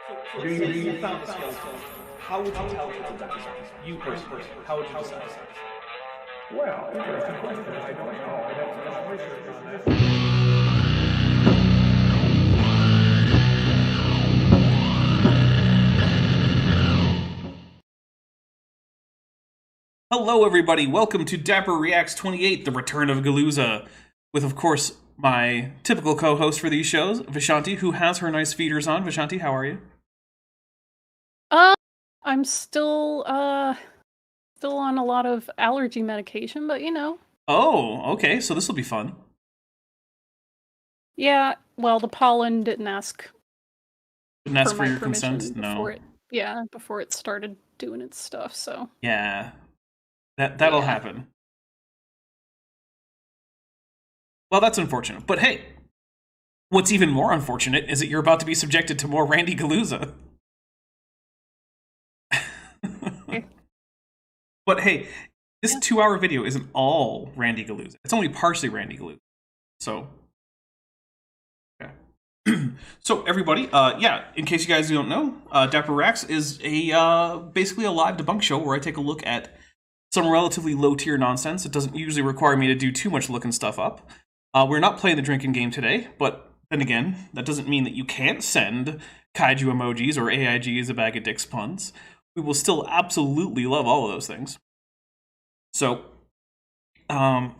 You found the skeleton. How would you tell people that this is you personally? How would you decide? Well, interesting question. I don't know. I'd have to do some research on that. Hello, everybody. Welcome to Dapper Reacts 28, The Return of Guliuzza, with, of course, my typical co-host for these shows, Vishanti, who has her nice feeders on. Vishanti, how are you? I'm still on a lot of allergy medication, but you know. Oh, okay. So this will be fun. Yeah, well, the pollen didn't ask. Didn't ask for for my your permission consent? No. before it started doing its stuff, so. Yeah. That'll happen. Well, that's unfortunate. But hey, what's even more unfortunate is that you're about to be subjected to more Randy Guliuzza. But hey, this 2-hour video isn't all Randy Guliuzza. It's only partially Randy Guliuzza. So, okay. So everybody, in case you guys don't know, Dapper Reacts is a basically a live debunk show where I take a look at some relatively low-tier nonsense. It doesn't usually require me to do too much looking stuff up. We're not playing the drinking game today, but then again, that doesn't mean that you can't send kaiju emojis or AIG as a bag of dicks puns. We will still absolutely love all of those things. So, real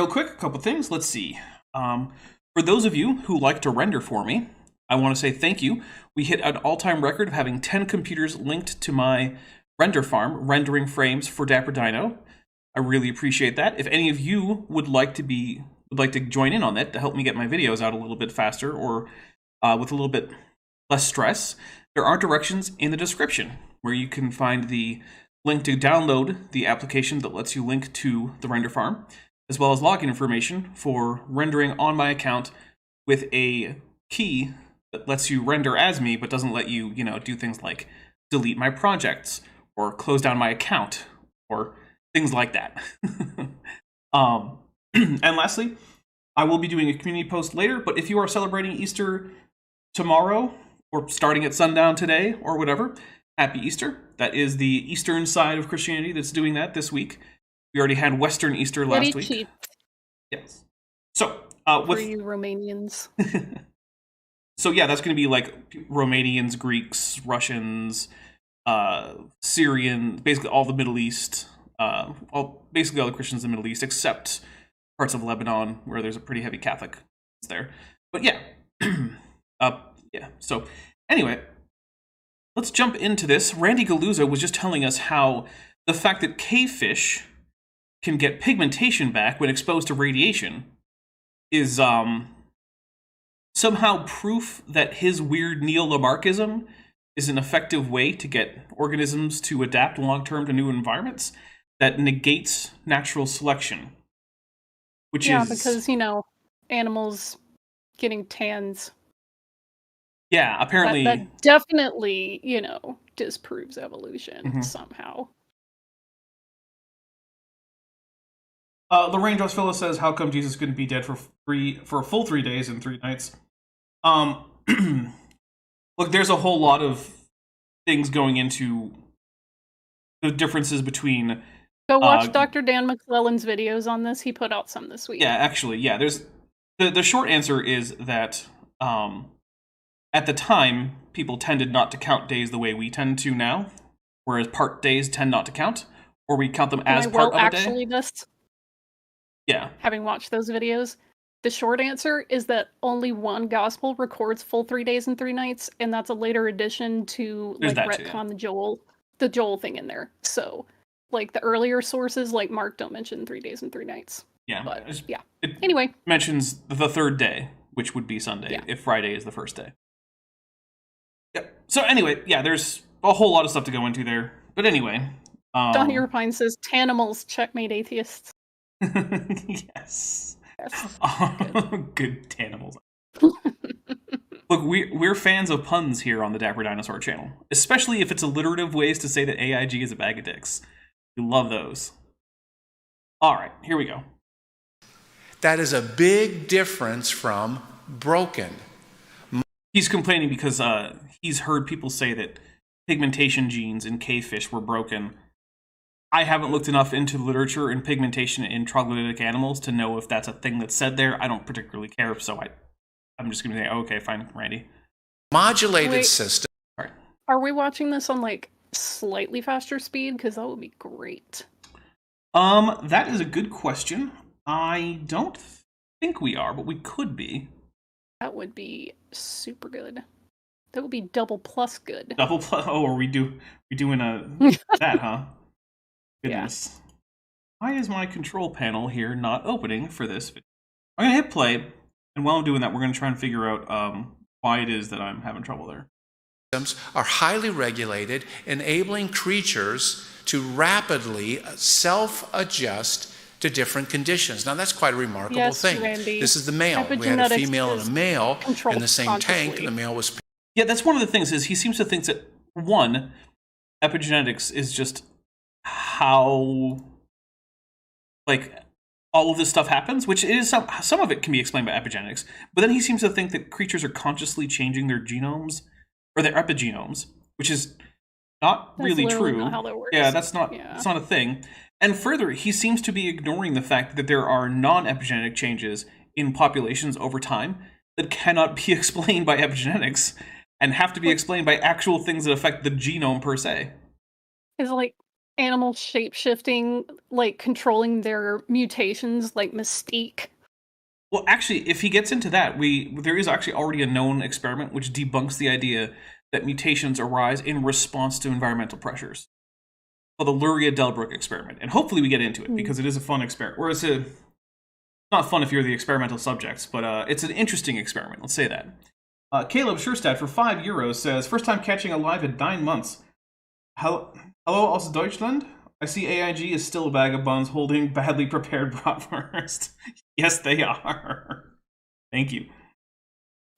quick, a couple things. Let's see. For those of you who like to render for me, I want to say thank you. We hit an all-time record of having 10 computers linked to my render farm, rendering frames for Dapper Dino. I really appreciate that. If any of you would like to join in on that to help me get my videos out a little bit faster or with a little bit less stress, there are directions in the description where you can find the link to download the application that lets you link to the render farm, as well as login information for rendering on my account with a key that lets you render as me, but doesn't let you, do things like delete my projects or close down my account or things like that. And lastly, I will be doing a community post later, but if you are celebrating Easter tomorrow or starting at sundown today or whatever, Happy Easter. That is the Eastern side of Christianity that's doing that this week. We already had Western Easter last week. Cheap. Yes. So, for you Romanians. So yeah, that's going to be like Romanians, Greeks, Russians, Syrian, basically all the Middle East, basically all the Christians in the Middle East, except parts of Lebanon where there's a pretty heavy Catholic there. But yeah, So anyway, let's jump into this. Randy Guliuzza was just telling us how the fact that cavefish can get pigmentation back when exposed to radiation is somehow proof that his weird neo-Lamarckism is an effective way to get organisms to adapt long-term to new environments that negates natural selection. Which is... because, animals getting tans. Yeah, apparently... That definitely, disproves evolution somehow. Lorraine Drosfilla says, how come Jesus couldn't be dead for a full 3 days and 3 nights? Look, there's a whole lot of things going into the differences between... Go watch Dr. Dan McClellan's videos on this. He put out some this week. Yeah, actually, yeah. There's the short answer is that at the time, people tended not to count days the way we tend to now, whereas part days tend not to count, or we count them as part of a day. Yeah. Having watched those videos, the short answer is that only one gospel records full 3 days and 3 nights, and that's a later addition to retcon the Joel thing in there. So, like the earlier sources, like Mark, don't mention 3 days and 3 nights. Yeah. But yeah. Anyway, mentions the third day, which would be Sunday if Friday is the first day. Yeah. So anyway, yeah, there's a whole lot of stuff to go into there. But anyway, Don Europine says Tanimals checkmate atheists. Yes. Good Tanimals. Look, we're fans of puns here on the Dapper Dinosaur channel, especially if it's alliterative ways to say that AIG is a bag of dicks. We love those. All right, here we go. That is a big difference from broken. He's complaining because he's heard people say that pigmentation genes in cavefish were broken. I haven't looked enough into the literature in pigmentation in troglodytic animals to know if that's a thing that's said there. I don't particularly care, so I'm just going to say, okay, fine, Randy. Modulated system. All right. Are we watching this on, like, slightly faster speed? Because that would be great. That is a good question. I don't think we are, but we could be. That would be super good. That would be double plus good. Double plus? Oh, are we doing that, huh? Goodness. Yeah. Why is my control panel here not opening for this video? I'm going to hit play, and while I'm doing that, we're going to try and figure out why it is that I'm having trouble there. Systems are highly regulated, enabling creatures to rapidly self-adjust to different conditions. Now, that's quite a remarkable thing. Randy. This is the male. We had a female and a male in the same consciously. tank, and the male was... Yeah, that's one of the things, is he seems to think that, one, epigenetics is just how, like, all of this stuff happens, which is some of it can be explained by epigenetics, but then he seems to think that creatures are consciously changing their genomes, or their epigenomes, which is not really true. Not how that works. Yeah, that's not a thing. And further, he seems to be ignoring the fact that there are non-epigenetic changes in populations over time that cannot be explained by epigenetics and have to be explained by actual things that affect the genome per se. Is like animal shape-shifting, like controlling their mutations, like Mystique? Well, actually, if he gets into that, there is actually already a known experiment which debunks the idea that mutations arise in response to environmental pressures. Called the Luria-Delbruck experiment. And hopefully we get into it, because it is a fun experiment. Or it's not fun if you're the experimental subjects, but it's an interesting experiment, let's say that. Caleb Scherstadt for €5 says, first time catching alive at 9 months. Hello aus Deutschland? I see AIG is still a bag of buns holding badly prepared bratwurst. Yes, they are. Thank you.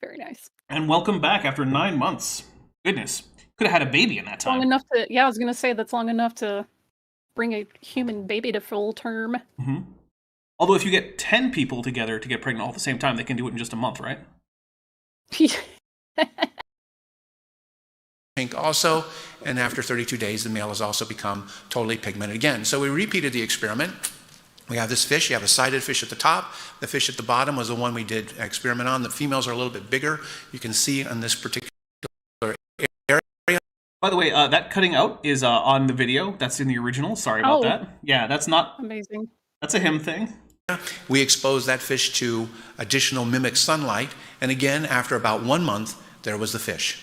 Very nice. And welcome back after 9 months. Goodness. Could have had a baby in that time. Long enough to, I was going to say that's long enough to bring a human baby to full term. Mm-hmm. Although if you get 10 people together to get pregnant all at the same time, they can do it in just a month, right? Pink also, and after 32 days, the male has also become totally pigmented again. So we repeated the experiment. We have this fish. You have a sided fish at the top. The fish at the bottom was the one we did experiment on. The females are a little bit bigger. You can see on this particular area. By the way, that cutting out is on the video. That's in the original. Sorry about that. Yeah, that's not... Amazing. That's a him thing. We exposed that fish to additional mimic sunlight. And again, after about 1 month, there was the fish.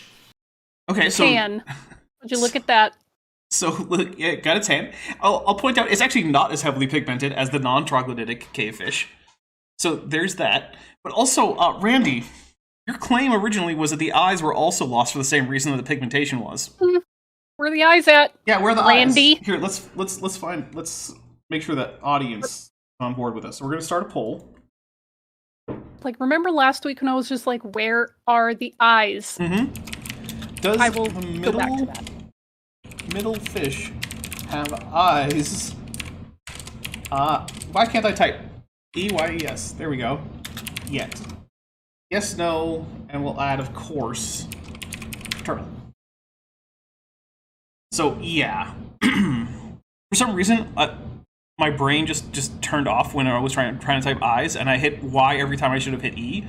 Okay, so... Would you look at that? So, look, yeah, got its hand. I'll point out, it's actually not as heavily pigmented as the non-troglodytic cavefish. So, there's that. But also, Randy, your claim originally was that the eyes were also lost for the same reason that the pigmentation was. Where are the eyes at? Yeah, where are the Randy? eyes? Here, let's make sure that audience is on board with us. So we're going to start a poll. Like, remember last week when I was just like, where are the eyes? Mm-hmm. Does I will the go back to that. Middle fish have eyes? Why can't I type? E-Y-E-S. There we go. Yet. Yes, no, and we'll add, of course, turtle. So, yeah. For some reason, my brain just turned off when I was trying to type eyes, and I hit Y every time I should have hit E.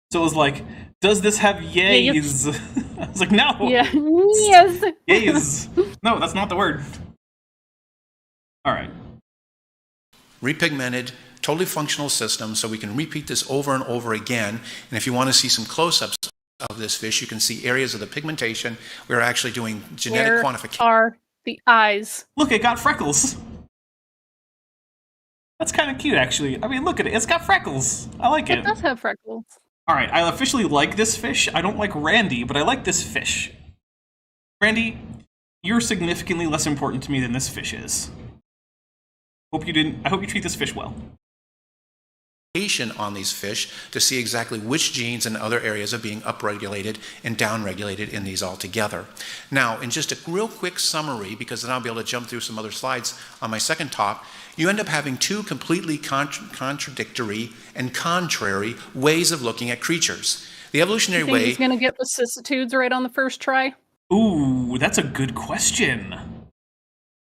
So it was like, does this have yays? Yes. I was like, no. Yeah. Yes. Yays. No, that's not the word. All right. Repigmented, totally functional system, so we can repeat this over and over again. And if you want to see some close-ups of this fish, you can see areas of the pigmentation. We're actually doing genetic quantification. Where are the eyes? Look, it got freckles. That's kind of cute, actually. I mean, look at it. It's got freckles. I like it. It does have freckles. All right, I officially like this fish. I don't like Randy, but I like this fish. Randy, you're significantly less important to me than this fish is. I hope you treat this fish well. On these fish to see exactly which genes and other areas are being upregulated and downregulated in these altogether. Now, in just a real quick summary, because then I'll be able to jump through some other slides on my second talk, you end up having two completely contradictory and contrary ways of looking at creatures. The evolutionary You think way. he's going to get vicissitudes right on the first try? Ooh, that's a good question.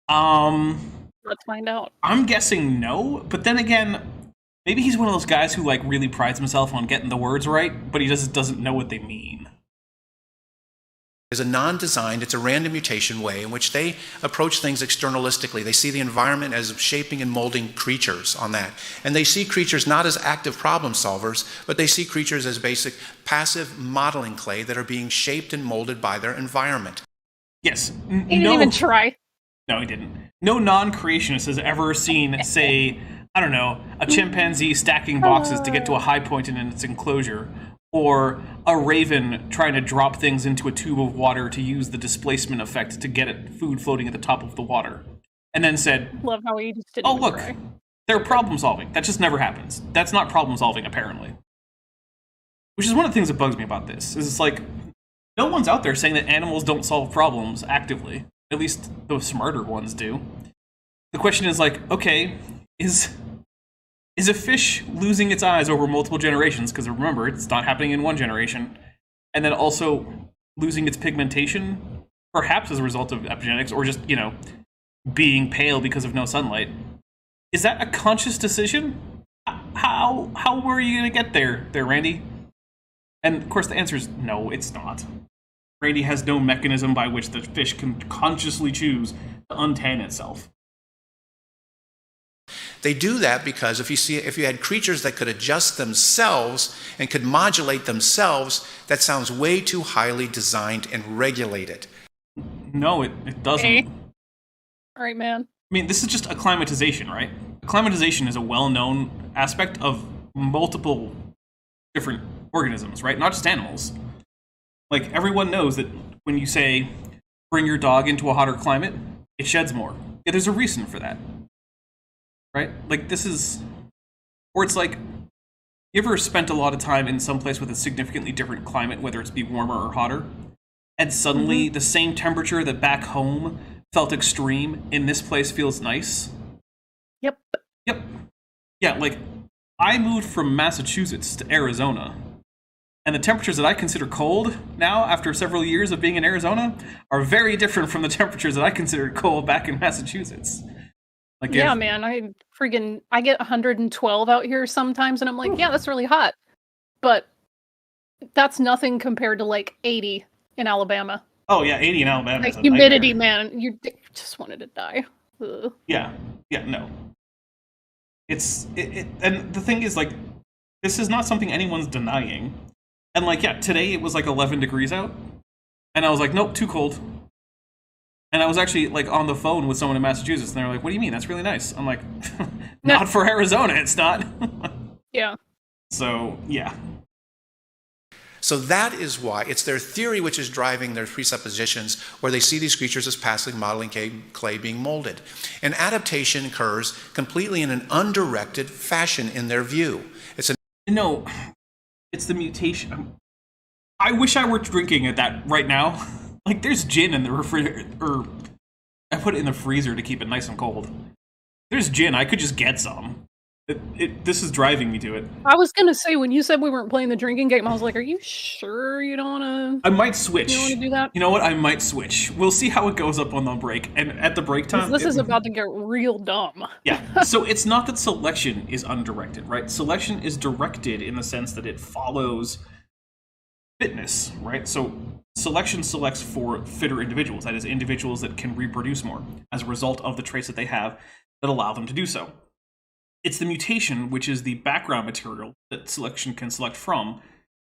Let's find out. I'm guessing no, but then again, maybe he's one of those guys who like really prides himself on getting the words right, but he just doesn't know what they mean. Is a non-designed, it's a random mutation way in which they approach things externalistically. They see the environment as shaping and molding creatures on that. And they see creatures not as active problem solvers, but they see creatures as basic passive modeling clay that are being shaped and molded by their environment. Yes. He didn't even try. No, he didn't. No non-creationist has ever seen, say, I don't know, a chimpanzee stacking boxes to get to a high point in its enclosure, or a raven trying to drop things into a tube of water to use the displacement effect to get it food floating at the top of the water. And then said, love how he just didn't oh, look, try. they're problem solving. That just never happens. That's not problem solving, apparently. Which is one of the things that bugs me about this, is it's like, no one's out there saying that animals don't solve problems actively. At least the smarter ones do. The question is like, okay, is a fish losing its eyes over multiple generations, because remember, it's not happening in one generation, and then also losing its pigmentation, perhaps as a result of epigenetics, or just, being pale because of no sunlight. Is that a conscious decision? How were you going to get there, Randy? And, of course, the answer is no, it's not. Randy has no mechanism by which the fish can consciously choose to untan itself. They do that because if you had creatures that could adjust themselves and could modulate themselves, that sounds way too highly designed and regulated. No, it doesn't. Okay. All right, man. I mean, this is just acclimatization, right? Acclimatization is a well-known aspect of multiple different organisms, right? Not just animals. Like, everyone knows that when you say, bring your dog into a hotter climate, it sheds more. Yeah, there's a reason for that. Right? Like, this is... Or it's like, you ever spent a lot of time in some place with a significantly different climate, whether it's be warmer or hotter, and suddenly the same temperature that back home felt extreme, in this place feels nice? Yep. Yeah, like, I moved from Massachusetts to Arizona, and the temperatures that I consider cold now, after several years of being in Arizona, are very different from the temperatures that I considered cold back in Massachusetts. Like, yeah, man, I get 112 out here sometimes, and I'm like, yeah, that's really hot. But that's nothing compared to, like, 80 in Alabama. Oh, yeah, 80 in Alabama. Like, humidity, man, you just wanted to die. Ugh. Yeah, no. And the thing is, like, this is not something anyone's denying. And, like, yeah, today it was, like, 11 degrees out, and I was like, nope, too cold. And I was actually, like, on the phone with someone in Massachusetts, and they were like, what do you mean? That's really nice. I'm like, not for Arizona, it's not. Yeah. So, yeah. So that is why it's their theory which is driving their presuppositions, where they see these creatures as passively modeling clay being molded. And adaptation occurs completely in an undirected fashion in their view. No, it's the mutation. I wish I were drinking that right now. Like, there's gin in the refrigerator, or I put it in the freezer to keep it nice and cold. There's gin, I could just get some. This is driving me to it. I was gonna say, when you said we weren't playing the drinking game, I was like, are you sure you don't wanna... I might switch. You don't wanna do that? You know what, I might switch. We'll see how it goes up on the break, and at the break time... This is about to get real dumb. Yeah, so it's not that selection is undirected, right? Selection is directed in the sense that it follows fitness, right? So selection selects for fitter individuals, that is, individuals that can reproduce more as a result of the traits that they have that allow them to do so. It's the mutation, which is the background material that selection can select from,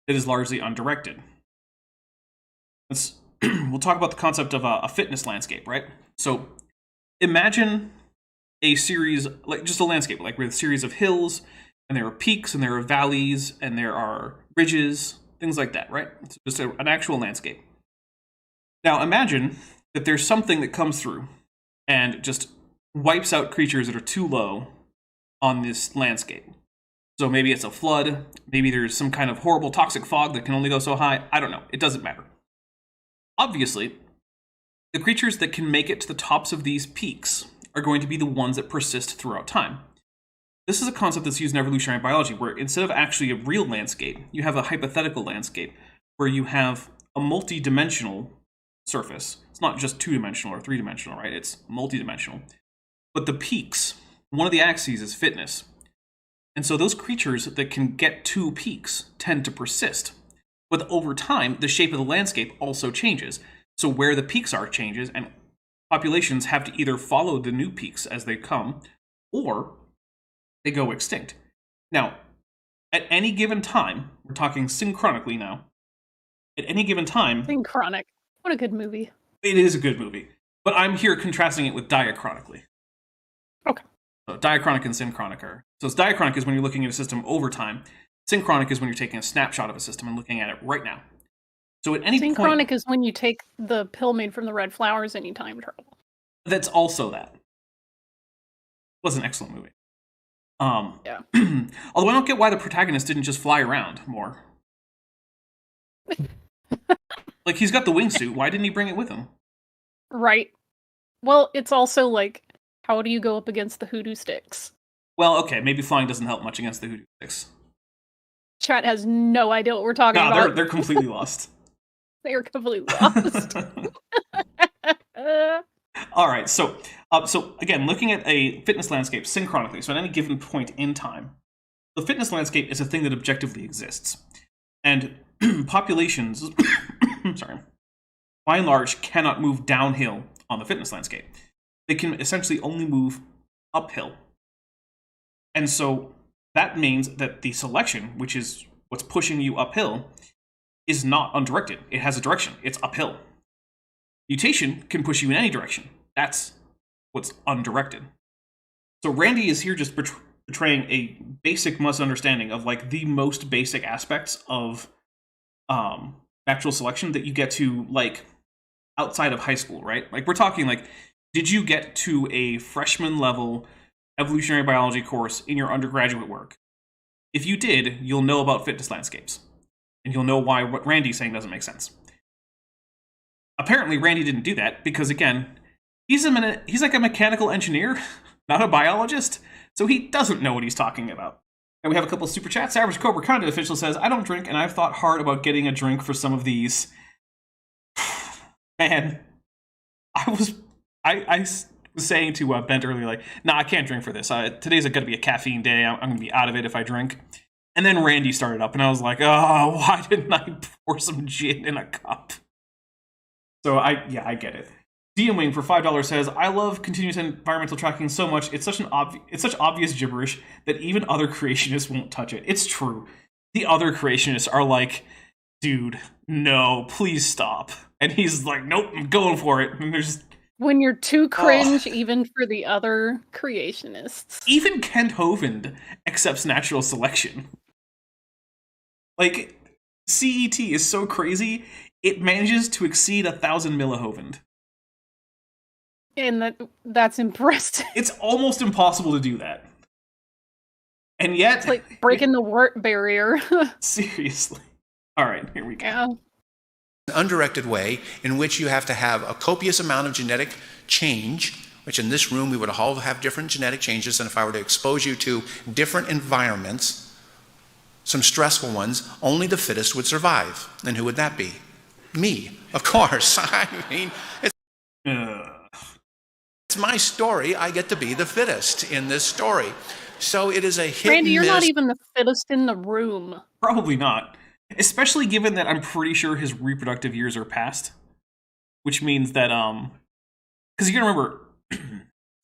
that is largely undirected. We'll talk about the concept of a fitness landscape, right? So imagine a series, like just a landscape, like with a series of hills, and there are peaks, and there are valleys, and there are ridges, things like that, right? It's just an actual landscape. Now imagine that there's something that comes through and just wipes out creatures that are too low on this landscape. So maybe it's a flood, maybe there's some kind of horrible toxic fog that can only go so high, I don't know, it doesn't matter. Obviously, the creatures that can make it to the tops of these peaks are going to be the ones that persist throughout time. This is a concept that's used in evolutionary biology, where instead of actually a real landscape, you have a hypothetical landscape, where you have a multi-dimensional surface. It's not just 2-dimensional or 3-dimensional, right? It's multi-dimensional. But the peaks, one of the axes is fitness. And so those creatures that can get 2 peaks tend to persist. But over time, the shape of the landscape also changes. So where the peaks are changes, and populations have to either follow the new peaks as they come, or they go extinct. Now, at any given time, we're talking synchronically now, at any given time... Synchronic. What a good movie. It is a good movie. But I'm here contrasting it with diachronically. Okay. So diachronic and synchronic are... So diachronic is when you're looking at a system over time. Synchronic is when you're taking a snapshot of a system and looking at it right now. So at any Synchronic point... is when you take the pill made from the red flowers and you time travel. That's also that. It was an excellent movie. Yeah. Although I don't get why the protagonist didn't just fly around more. Like, he's got the wingsuit. Why didn't he bring it with him? Right. Well, it's also like, how do you go up against the hoodoo sticks? Well, okay, maybe flying doesn't help much against the hoodoo sticks. Chat has no idea what we're talking about. They're completely lost. They are completely lost. All right, so again, looking at a fitness landscape synchronically, so at any given point in time, the fitness landscape is a thing that objectively exists. And populations, sorry, by and large, cannot move downhill on the fitness landscape. They can essentially only move uphill. And so that means that the selection, which is what's pushing you uphill, is not undirected. It has a direction. It's uphill. Mutation can push you in any direction. That's what's undirected. So Randy is here just portraying a basic misunderstanding of like the most basic aspects of natural selection that you get to like outside of high school, right? Like we're talking like, did you get to a freshman level evolutionary biology course in your undergraduate work? If you did, you'll know about fitness landscapes. And you'll know why what Randy's saying doesn't make sense. Apparently, Randy didn't do that because, again, he's like a mechanical engineer, not a biologist, so he doesn't know what he's talking about. And we have a couple of super chats. Average Cobra Content Official says, I don't drink, and I've thought hard about getting a drink for some of these. Man, I was saying to Bent earlier, like, nah, I can't drink for this. Today's going to be a caffeine day. I'm going to be out of it if I drink. And then Randy started up, and I was like, oh, why didn't I pour some gin in a cup? So I get it. DM Wing for $5 says, I love continuous environmental tracking so much. It's such obvious gibberish that even other creationists won't touch it. It's true. The other creationists are like, dude, no, please stop. And he's like, nope, I'm going for it. And there's when you're too cringe, even for the other creationists. Even Kent Hovind accepts natural selection. Like, CET is so crazy, it manages to exceed 1,000 millihovind. And that's impressive. It's almost impossible to do that. And yet... It's like breaking the wart barrier. Seriously. All right, here we go. Yeah. An undirected way in which you have to have a copious amount of genetic change, which in this room we would all have different genetic changes, and if I were to expose you to different environments, some stressful ones, only the fittest would survive. And who would that be? Me, of course. I mean, it's my story. I get to be the fittest in this story. So it is a hit Randy, you're and not miss. even the fittest in the room. Probably not. Especially given that I'm pretty sure his reproductive years are past. Which means that, because you gotta remember,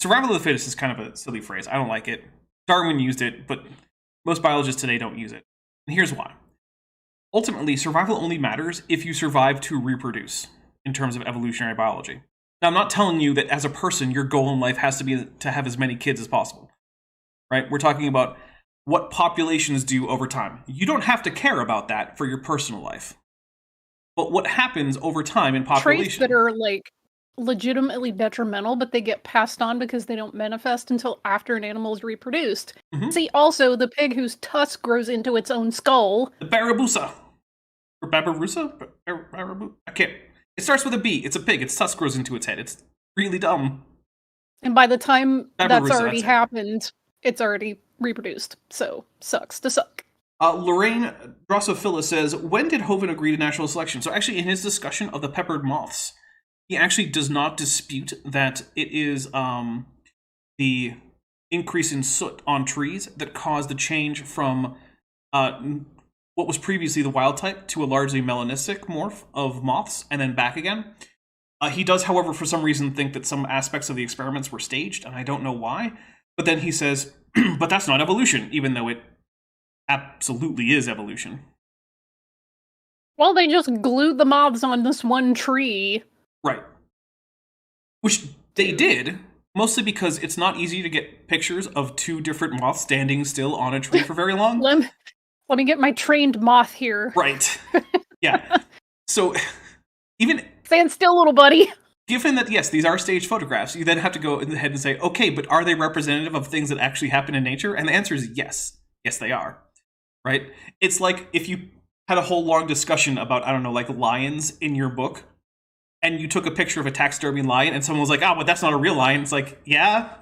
survival of the fittest is kind of a silly phrase. I don't like it. Darwin used it, but most biologists today don't use it. And here's why. Ultimately, survival only matters if you survive to reproduce, in terms of evolutionary biology. Now, I'm not telling you that as a person, your goal in life has to be to have as many kids as possible. Right? We're talking about what populations do over time. You don't have to care about that for your personal life. But what happens over time in population... Traits that are, like, legitimately detrimental, but they get passed on because they don't manifest until after an animal is reproduced. Mm-hmm. See, also, the pig whose tusk grows into its own skull. The Barabusa. Or Babarusa? I can't... It starts with a B. It's a pig. Its tusk grows into its head. It's really dumb. And by the time that's already happened, it's already reproduced. So, sucks to suck. Lorraine Drosophila says, when did Hovind agree to natural selection? So actually, in his discussion of the peppered moths, he actually does not dispute that it is the increase in soot on trees that caused the change from what was previously the wild type to a largely melanistic morph of moths, and then back again. He does, however, for some reason think that some aspects of the experiments were staged, and I don't know why. But then he says, but that's not evolution, even though it absolutely is evolution. Well, they just glued the moths on this one tree. Right. Which they did, mostly because it's not easy to get pictures of two different moths standing still on a tree for very long. Let me get my trained moth here. Right. Yeah. So, even... Stand still, little buddy. Given that, yes, these are staged photographs, you then have to go ahead and say, okay, but are they representative of things that actually happen in nature? And the answer is yes. Yes, they are. Right? It's like if you had a whole long discussion about, I don't know, like lions in your book, and you took a picture of a taxidermy lion, and someone was like, oh, but that's not a real lion. It's like, yeah,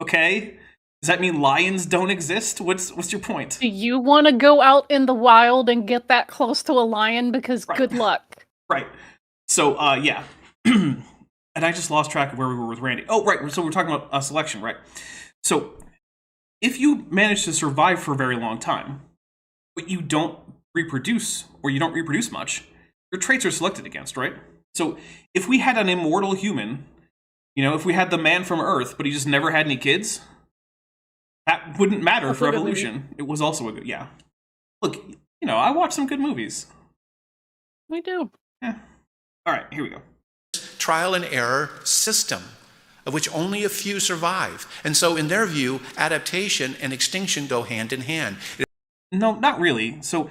okay. Does that mean lions don't exist? What's your point? Do you want to go out in the wild and get that close to a lion? Because good luck. Right. So, yeah. And I just lost track of where we were with Randy. Oh, right. So we're talking about selection, right? So if you manage to survive for a very long time, but you don't reproduce, or you don't reproduce much, your traits are selected against, right? So if we had an immortal human, if we had the man from Earth, but he just never had any kids, that wouldn't matter for evolution. It was also a good, yeah. Look, I watch some good movies. We do. Yeah. All right, here we go. Trial and error system, of which only a few survive. And so in their view, adaptation and extinction go hand in hand. No, not really. So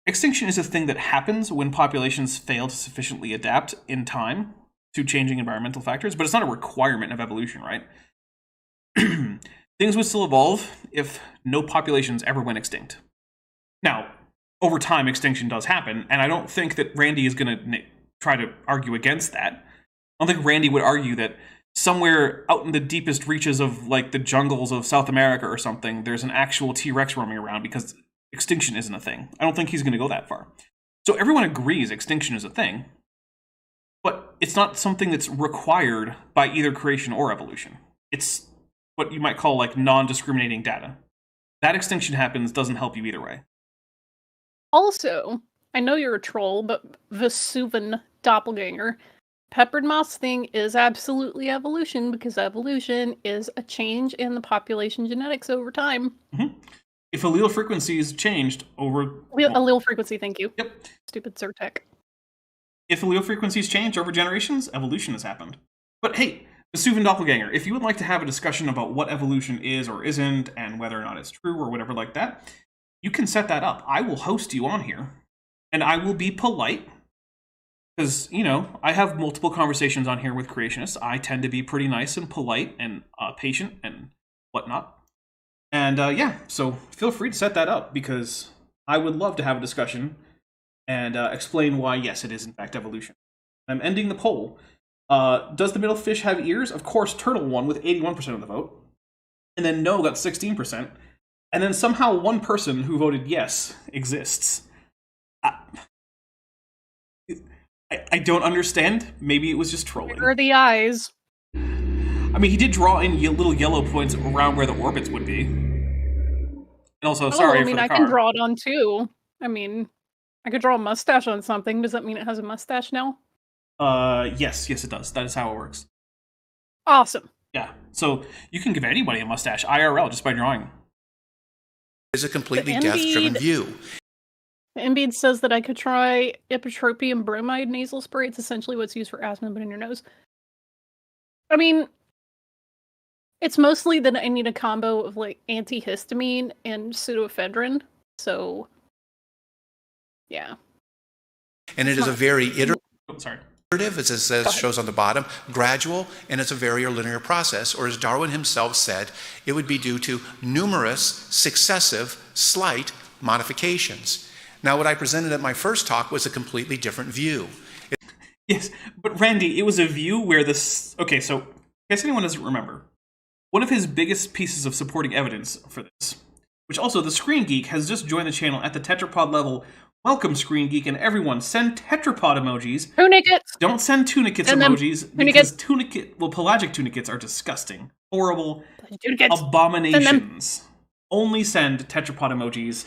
extinction is a thing that happens when populations fail to sufficiently adapt in time to changing environmental factors, but it's not a requirement of evolution, right? Things would still evolve if no populations ever went extinct. Now, over time, extinction does happen, and I don't think that Randy is going to try to argue against that. I don't think Randy would argue that somewhere out in the deepest reaches of, like, the jungles of South America or something, there's an actual T-Rex roaming around because extinction isn't a thing. I don't think he's going to go that far. So everyone agrees extinction is a thing, but it's not something that's required by either creation or evolution. It's what you might call, like, non-discriminating data. That extinction happens doesn't help you either way. Also, I know you're a troll, but Vesuvan doppelganger, peppered moths thing is absolutely evolution, because evolution is a change in the population genetics over time. Mm-hmm. If allele frequencies changed over... Allele frequency, thank you. Yep. Stupid Zyrtec. If allele frequencies change over generations, evolution has happened. But hey, Vesuvan doppelganger, if you would like to have a discussion about what evolution is or isn't, and whether or not it's true or whatever like that, you can set that up. I will host you on here. And I will be polite, because, I have multiple conversations on here with creationists. I tend to be pretty nice and polite and patient and whatnot. And yeah, so feel free to set that up, because I would love to have a discussion and explain why, yes, it is in fact evolution. I'm ending the poll. Does the middle fish have ears? Of course, turtle won with 81% of the vote. And then no got 16%. And then somehow one person who voted yes exists. I don't understand. Maybe it was just trolling. Where are the eyes? I mean, he did draw in little yellow points around where the orbits would be. And also, sorry for the car. I can draw it on too. I mean, I could draw a mustache on something. Does that mean it has a mustache now? Yes, it does. That is how it works. Awesome. Yeah, so you can give anybody a mustache IRL just by drawing. It's a completely death-driven view. Embiid says that I could try ipratropium bromide nasal spray. It's essentially what's used for asthma, but in your nose. I mean, it's mostly that I need a combo of, like, antihistamine and pseudoephedrine. So, yeah. And it is a very iterative, as it says, shows on the bottom, gradual, and it's a very linear process. Or as Darwin himself said, it would be due to numerous, successive, slight modifications. Now, what I presented at my first talk was a completely different view. Yes, but Randy, it was a view where this... Okay, so, in case anyone doesn't remember, One of his biggest pieces of supporting evidence for this, which also the Screen Geek has just joined the channel at the tetrapod level. Welcome, Screen Geek, and everyone, send tetrapod emojis. Tunicates! Don't send tunicates Send emojis, because pelagic tunicates are disgusting. Horrible abominations. Only send tetrapod emojis,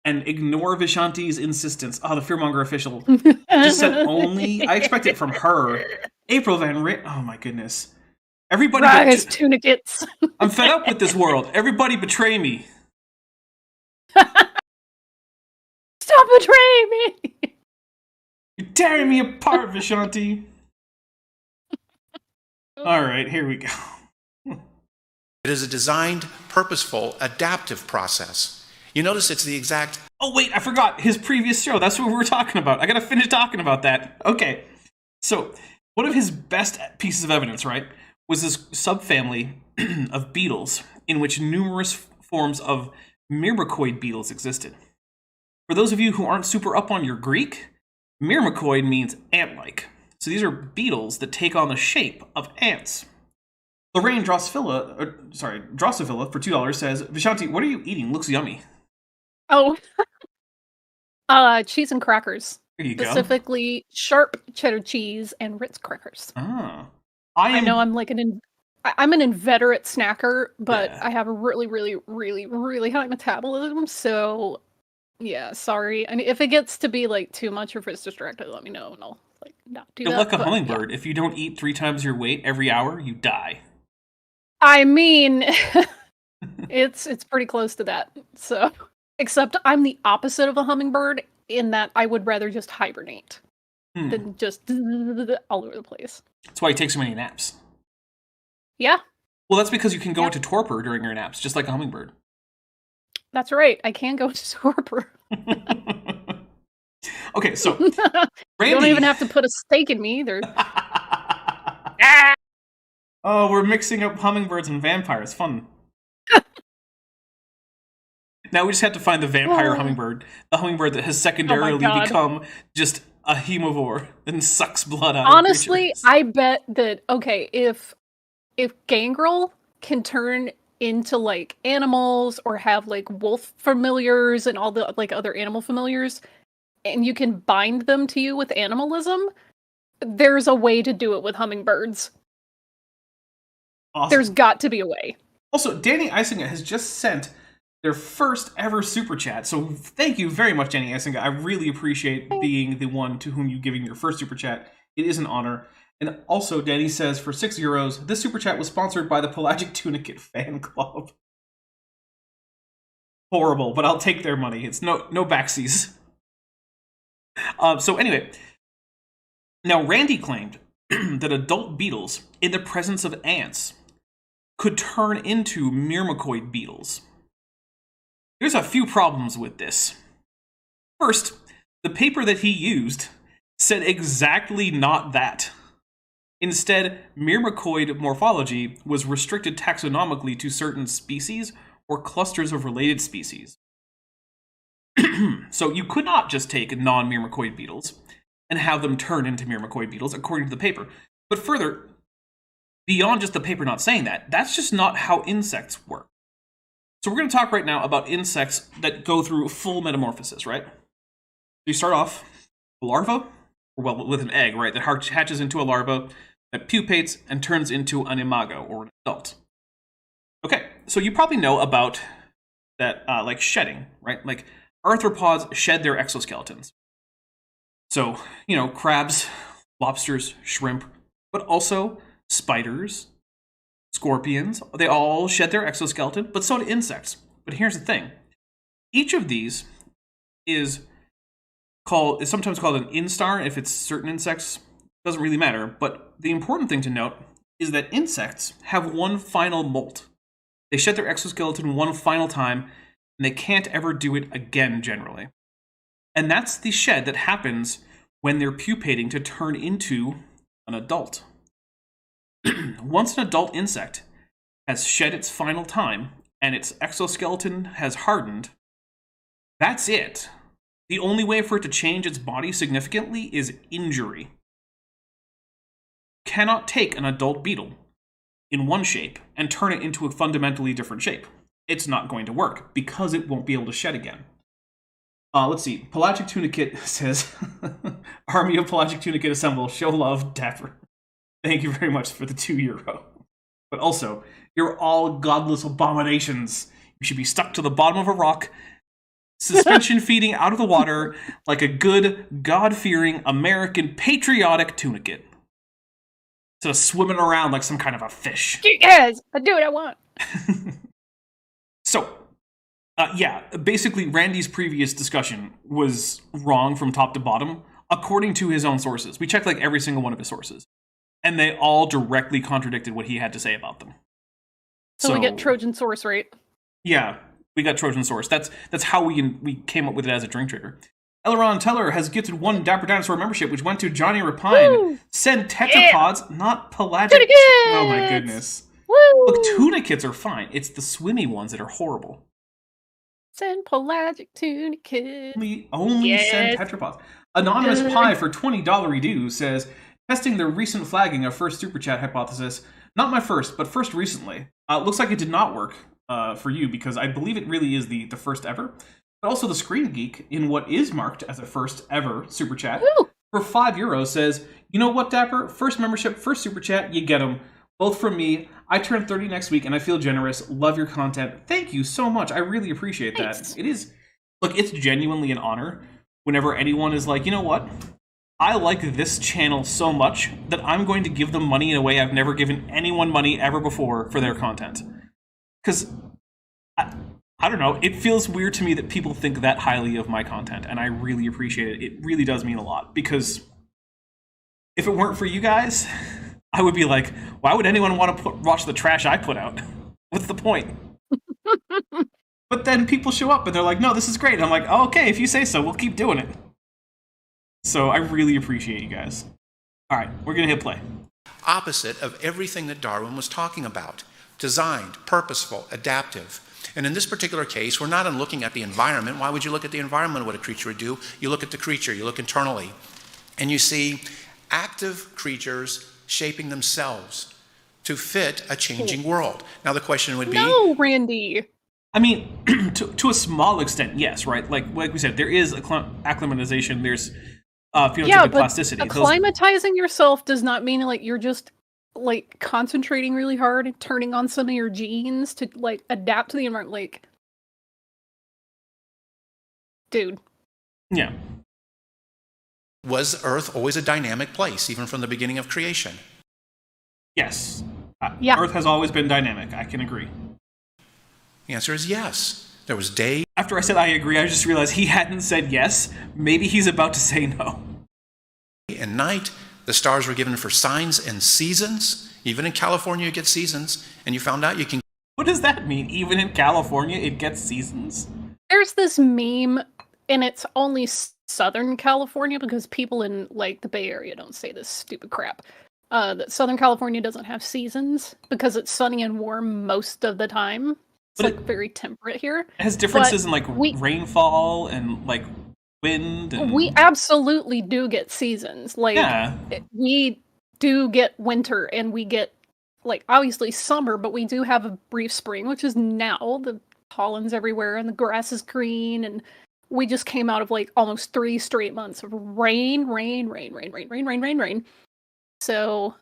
and ignore Vishanti's insistence. Oh, the Fearmonger official just said only. I expect it from her. April Van Ritt. Oh my goodness. Everybody Rise, tunicates. I'm fed up with this world. Everybody betray me. Stop betraying me! You're tearing me apart, Vishanti. Alright, here we go. It is a designed, purposeful, adaptive process. You notice it's the exact... Oh wait, I forgot his previous show. That's what we were talking about. I gotta finish talking about that. Okay. So, one of his best pieces of evidence, right, was this subfamily of beetles in which numerous forms of myrmecoid beetles existed. For those of you who aren't super up on your Greek, myrmecoid means ant-like. So these are beetles that take on the shape of ants. Lorraine Drosophila for $2 says, Vishanti, what are you eating? Looks yummy. Oh. Cheese and crackers. There you go. Specifically, sharp cheddar cheese and Ritz crackers. Ah. I know I'm like I'm an inveterate snacker, but I have a really, really, really, really high metabolism, so yeah, sorry. I mean, if it gets to be like too much or if it's distracted, let me know and I'll like not do that. You're like a hummingbird. Yeah. If you don't eat 3 times your weight every hour, you die. I mean, it's pretty close to that. So, except I'm the opposite of a hummingbird in that I would rather just hibernate than just all over the place. That's why you take so many naps. Yeah. Well, that's because you can go into torpor during your naps, just like a hummingbird. That's right. I can go to torpor. Okay, so Randy... You don't even have to put a stake in me either. Oh, we're mixing up hummingbirds and vampires. Fun. Now we just have to find the vampire hummingbird. The hummingbird that has secondarily become just a hemivore and sucks blood out Honestly, of creatures. I bet that, okay, if Gangrel can turn into like animals or have like wolf familiars and all the like other animal familiars, and you can bind them to you with animalism, there's a way to do it with hummingbirds. Awesome. There's got to be a way. Also, Danny Isinga has just sent their first ever super chat. So thank you very much, Danny Isinga. I really appreciate being the one to whom you giving your first super chat. It is an honor. And also, Danny says, for €6, this super chat was sponsored by the Pelagic Tunicate Fan Club. Horrible, but I'll take their money. It's no backsies. So anyway, now Randy claimed that adult beetles, in the presence of ants, could turn into myrmecoid beetles. There's a few problems with this. First, the paper that he used said exactly not that. Instead, myrmecoid morphology was restricted taxonomically to certain species or clusters of related species. So you could not just take non-myrmecoid beetles and have them turn into myrmecoid beetles, according to the paper. But further, beyond just the paper not saying that, that's just not how insects work. So we're going to talk right now about insects that go through full metamorphosis, right? You start off a larva, well, with an egg, right, that hatches into a larva, that pupates and turns into an imago, or an adult. Okay, so you probably know about that, like shedding, right? Like arthropods shed their exoskeletons. So, you know, crabs, lobsters, shrimp, but also spiders, scorpions, they all shed their exoskeleton, but so do insects. But here's the thing. Each of these is sometimes called an instar if it's certain insects. Doesn't really matter, but the important thing to note is that insects have one final molt. They shed their exoskeleton one final time, and they can't ever do it again, generally. And that's the shed that happens when they're pupating to turn into an adult. Once an adult insect has shed its final time, and its exoskeleton has hardened, that's it. The only way for it to change its body significantly is injury. Cannot take an adult beetle, in one shape and turn it into a fundamentally different shape. It's not going to work because it won't be able to shed again. Let's see. Pelagic Tunicate says, Army of Pelagic Tunicate assemble. Show love, Dapper. Thank you very much for the €2. But also, you're all godless abominations. You should be stuck to the bottom of a rock, suspension feeding out of the water like a good, God-fearing, American, patriotic tunicate. Instead of swimming around like some kind of a fish. Yes, I do what I want. So, yeah, basically Randy's previous discussion was wrong from top to bottom, according to his own sources. We checked like every single one of his sources, and they all directly contradicted what he had to say about them. So we get Trojan source, right? Yeah, we got Trojan source. That's how we came up with it as a drink trigger. Elron Teller has gifted 1 Dapper Dinosaur membership, which went to Johnny Rapine. Woo! Send tetrapods, not pelagic. Tunicates! Oh my goodness. Woo! Look, tunicates are fine. It's the swimmy ones that are horrible. Send pelagic tunicates. Only send tetrapods. Anonymous Pie for $20 redo says, testing the recent flagging of first Super Chat hypothesis. Not my first, but first recently. Looks like it did not work for you, because I believe it really is the first ever. But also the Screen Geek, in what is marked as a first ever Super Chat, for €5 says, you know what, Dapper? First membership, first Super Chat, you get them. Both from me. I turn 30 next week, and I feel generous. Love your content. Thank you so much. I really appreciate that. It is, look, it's genuinely an honor whenever anyone is like, you know what? I like this channel so much that I'm going to give them money in a way I've never given anyone money ever before for their content. Because, I don't know, it feels weird to me that people think that highly of my content, and I really appreciate it. It really does mean a lot, because if it weren't for you guys, I would be like, why would anyone want to watch the trash I put out? What's the point? But then people show up and they're like, no, this is great. And I'm like, oh, okay, if you say so, we'll keep doing it. So I really appreciate you guys. All right, we're going to hit play. Opposite of everything that Darwin was talking about. Designed, purposeful, adaptive. And in this particular case, we're not looking at the environment. Why would you look at the environment, what a creature would do? You look at the creature, you look internally, and you see active creatures shaping themselves to fit a changing world. Now the question would be... No, Randy! I mean, to a small extent, yes, right? Like we said, there is acclimatization, there's phenotypic plasticity. Acclimatizing yourself does not mean like you're just like concentrating really hard and turning on some of your genes to like adapt to the environment. Like, dude. Yeah. Was Earth always a dynamic place, even from the beginning of creation? Yes. Yeah. Earth has always been dynamic. I can agree. The answer is yes. There was day. After I said I agree, I just realized he hadn't said yes. Maybe he's about to say no. And night. The stars were given for signs and seasons. Even in California, you get seasons. And you found out you can... What does that mean? Even in California, it gets seasons? There's this meme, and it's only Southern California, because people in like the Bay Area don't say this stupid crap. That Southern California doesn't have seasons because it's sunny and warm most of the time. It's like very temperate here. It has differences in like rainfall and like wind. And... We absolutely do get seasons. Like we do get winter, and we get like obviously summer, but we do have a brief spring, which is now. The pollen's everywhere and the grass is green, and we just came out of like almost 3 straight months of rain. So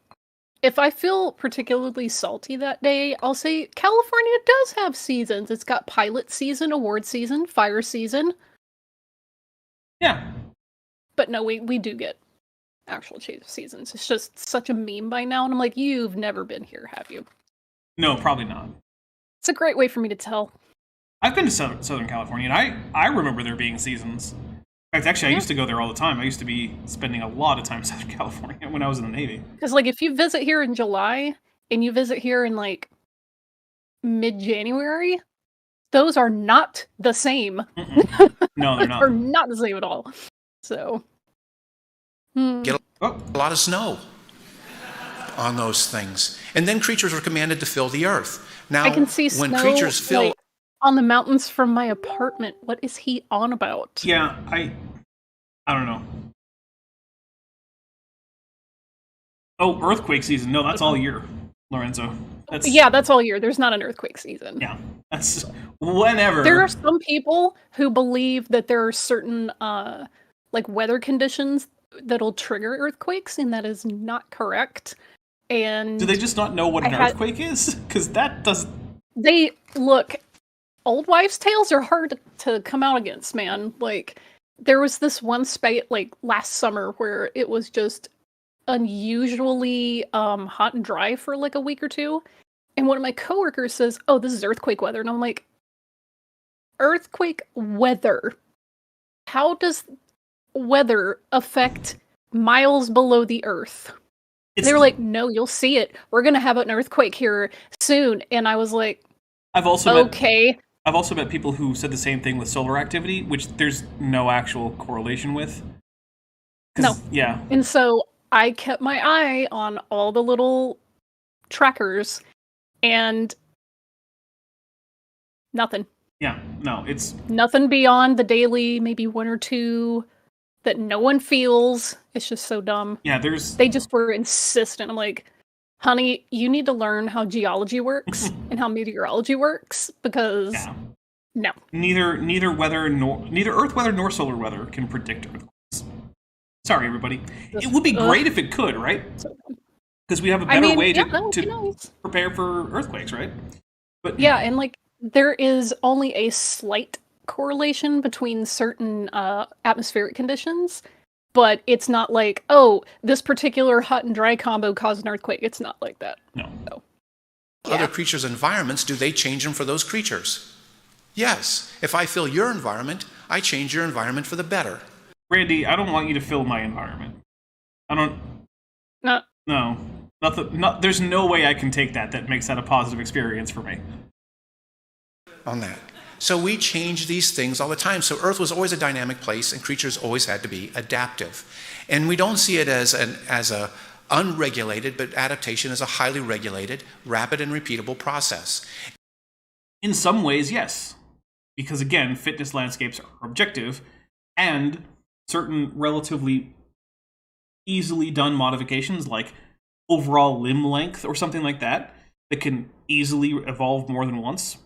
if I feel particularly salty that day, I'll say California does have seasons. It's got pilot season, award season, fire season. Yeah. But no, we do get actual seasons. It's just such a meme by now, and I'm like, you've never been here, have you? No, probably not. It's a great way for me to tell. I've been to Southern California, and I remember there being seasons. In fact, actually, I used to go there all the time. I used to be spending a lot of time in Southern California when I was in the Navy. Because, like, if you visit here in July, and you visit here in, like, mid-January, those are not the same. No, they're not. They're not the same at all. So... Get a lot of snow on those things. And then creatures were commanded to fill the earth. Now, I can see when snow, creatures fill... like, on the mountains from my apartment. What is he on about? Yeah, I don't know. Oh, earthquake season. No, that's all year, Lorenzo. Yeah, that's all year. There's not an earthquake season. Yeah, that's whenever. There are some people who believe that there are certain like weather conditions that'll trigger earthquakes, and that is not correct. And do they just not know what an earthquake is? Because that does. They look. Old wives' tales are hard to come out against, man. Like, there was this one spate, like, last summer where it was just unusually hot and dry for, like, a week or two. And one of my coworkers says, oh, this is earthquake weather. And I'm like, earthquake weather? How does weather affect miles below the earth? They were like, no, you'll see it. We're going to have an earthquake here soon. And I was like, I've also met people who said the same thing with solar activity, which there's no actual correlation with. No. Yeah. And so I kept my eye on all the little trackers, and nothing. Yeah. No, it's... nothing beyond the daily, maybe one or two that no one feels. It's just so dumb. Yeah, they just were insistent. I'm like, honey, you need to learn how geology works and how meteorology works, because no. Neither Earth weather nor solar weather can predict earthquakes. Sorry, everybody. It would be great if it could, right? Because we have a better way to prepare for earthquakes, right? But yeah, and like there is only a slight correlation between certain atmospheric conditions. But it's not like, oh, this particular hot and dry combo caused an earthquake. It's not like that. No. So, other creatures' environments, do they change them for those creatures? Yes. If I fill your environment, I change your environment for the better. Randy, I don't want you to fill my environment. I don't... No. There's no way I can take that makes that a positive experience for me. On that. So we change these things all the time. So Earth was always a dynamic place, and creatures always had to be adaptive. And we don't see it as a unregulated, but adaptation is a highly regulated, rapid, and repeatable process. In some ways, yes. Because again, fitness landscapes are objective, and certain relatively easily done modifications, like overall limb length or something like that can easily evolve more than once.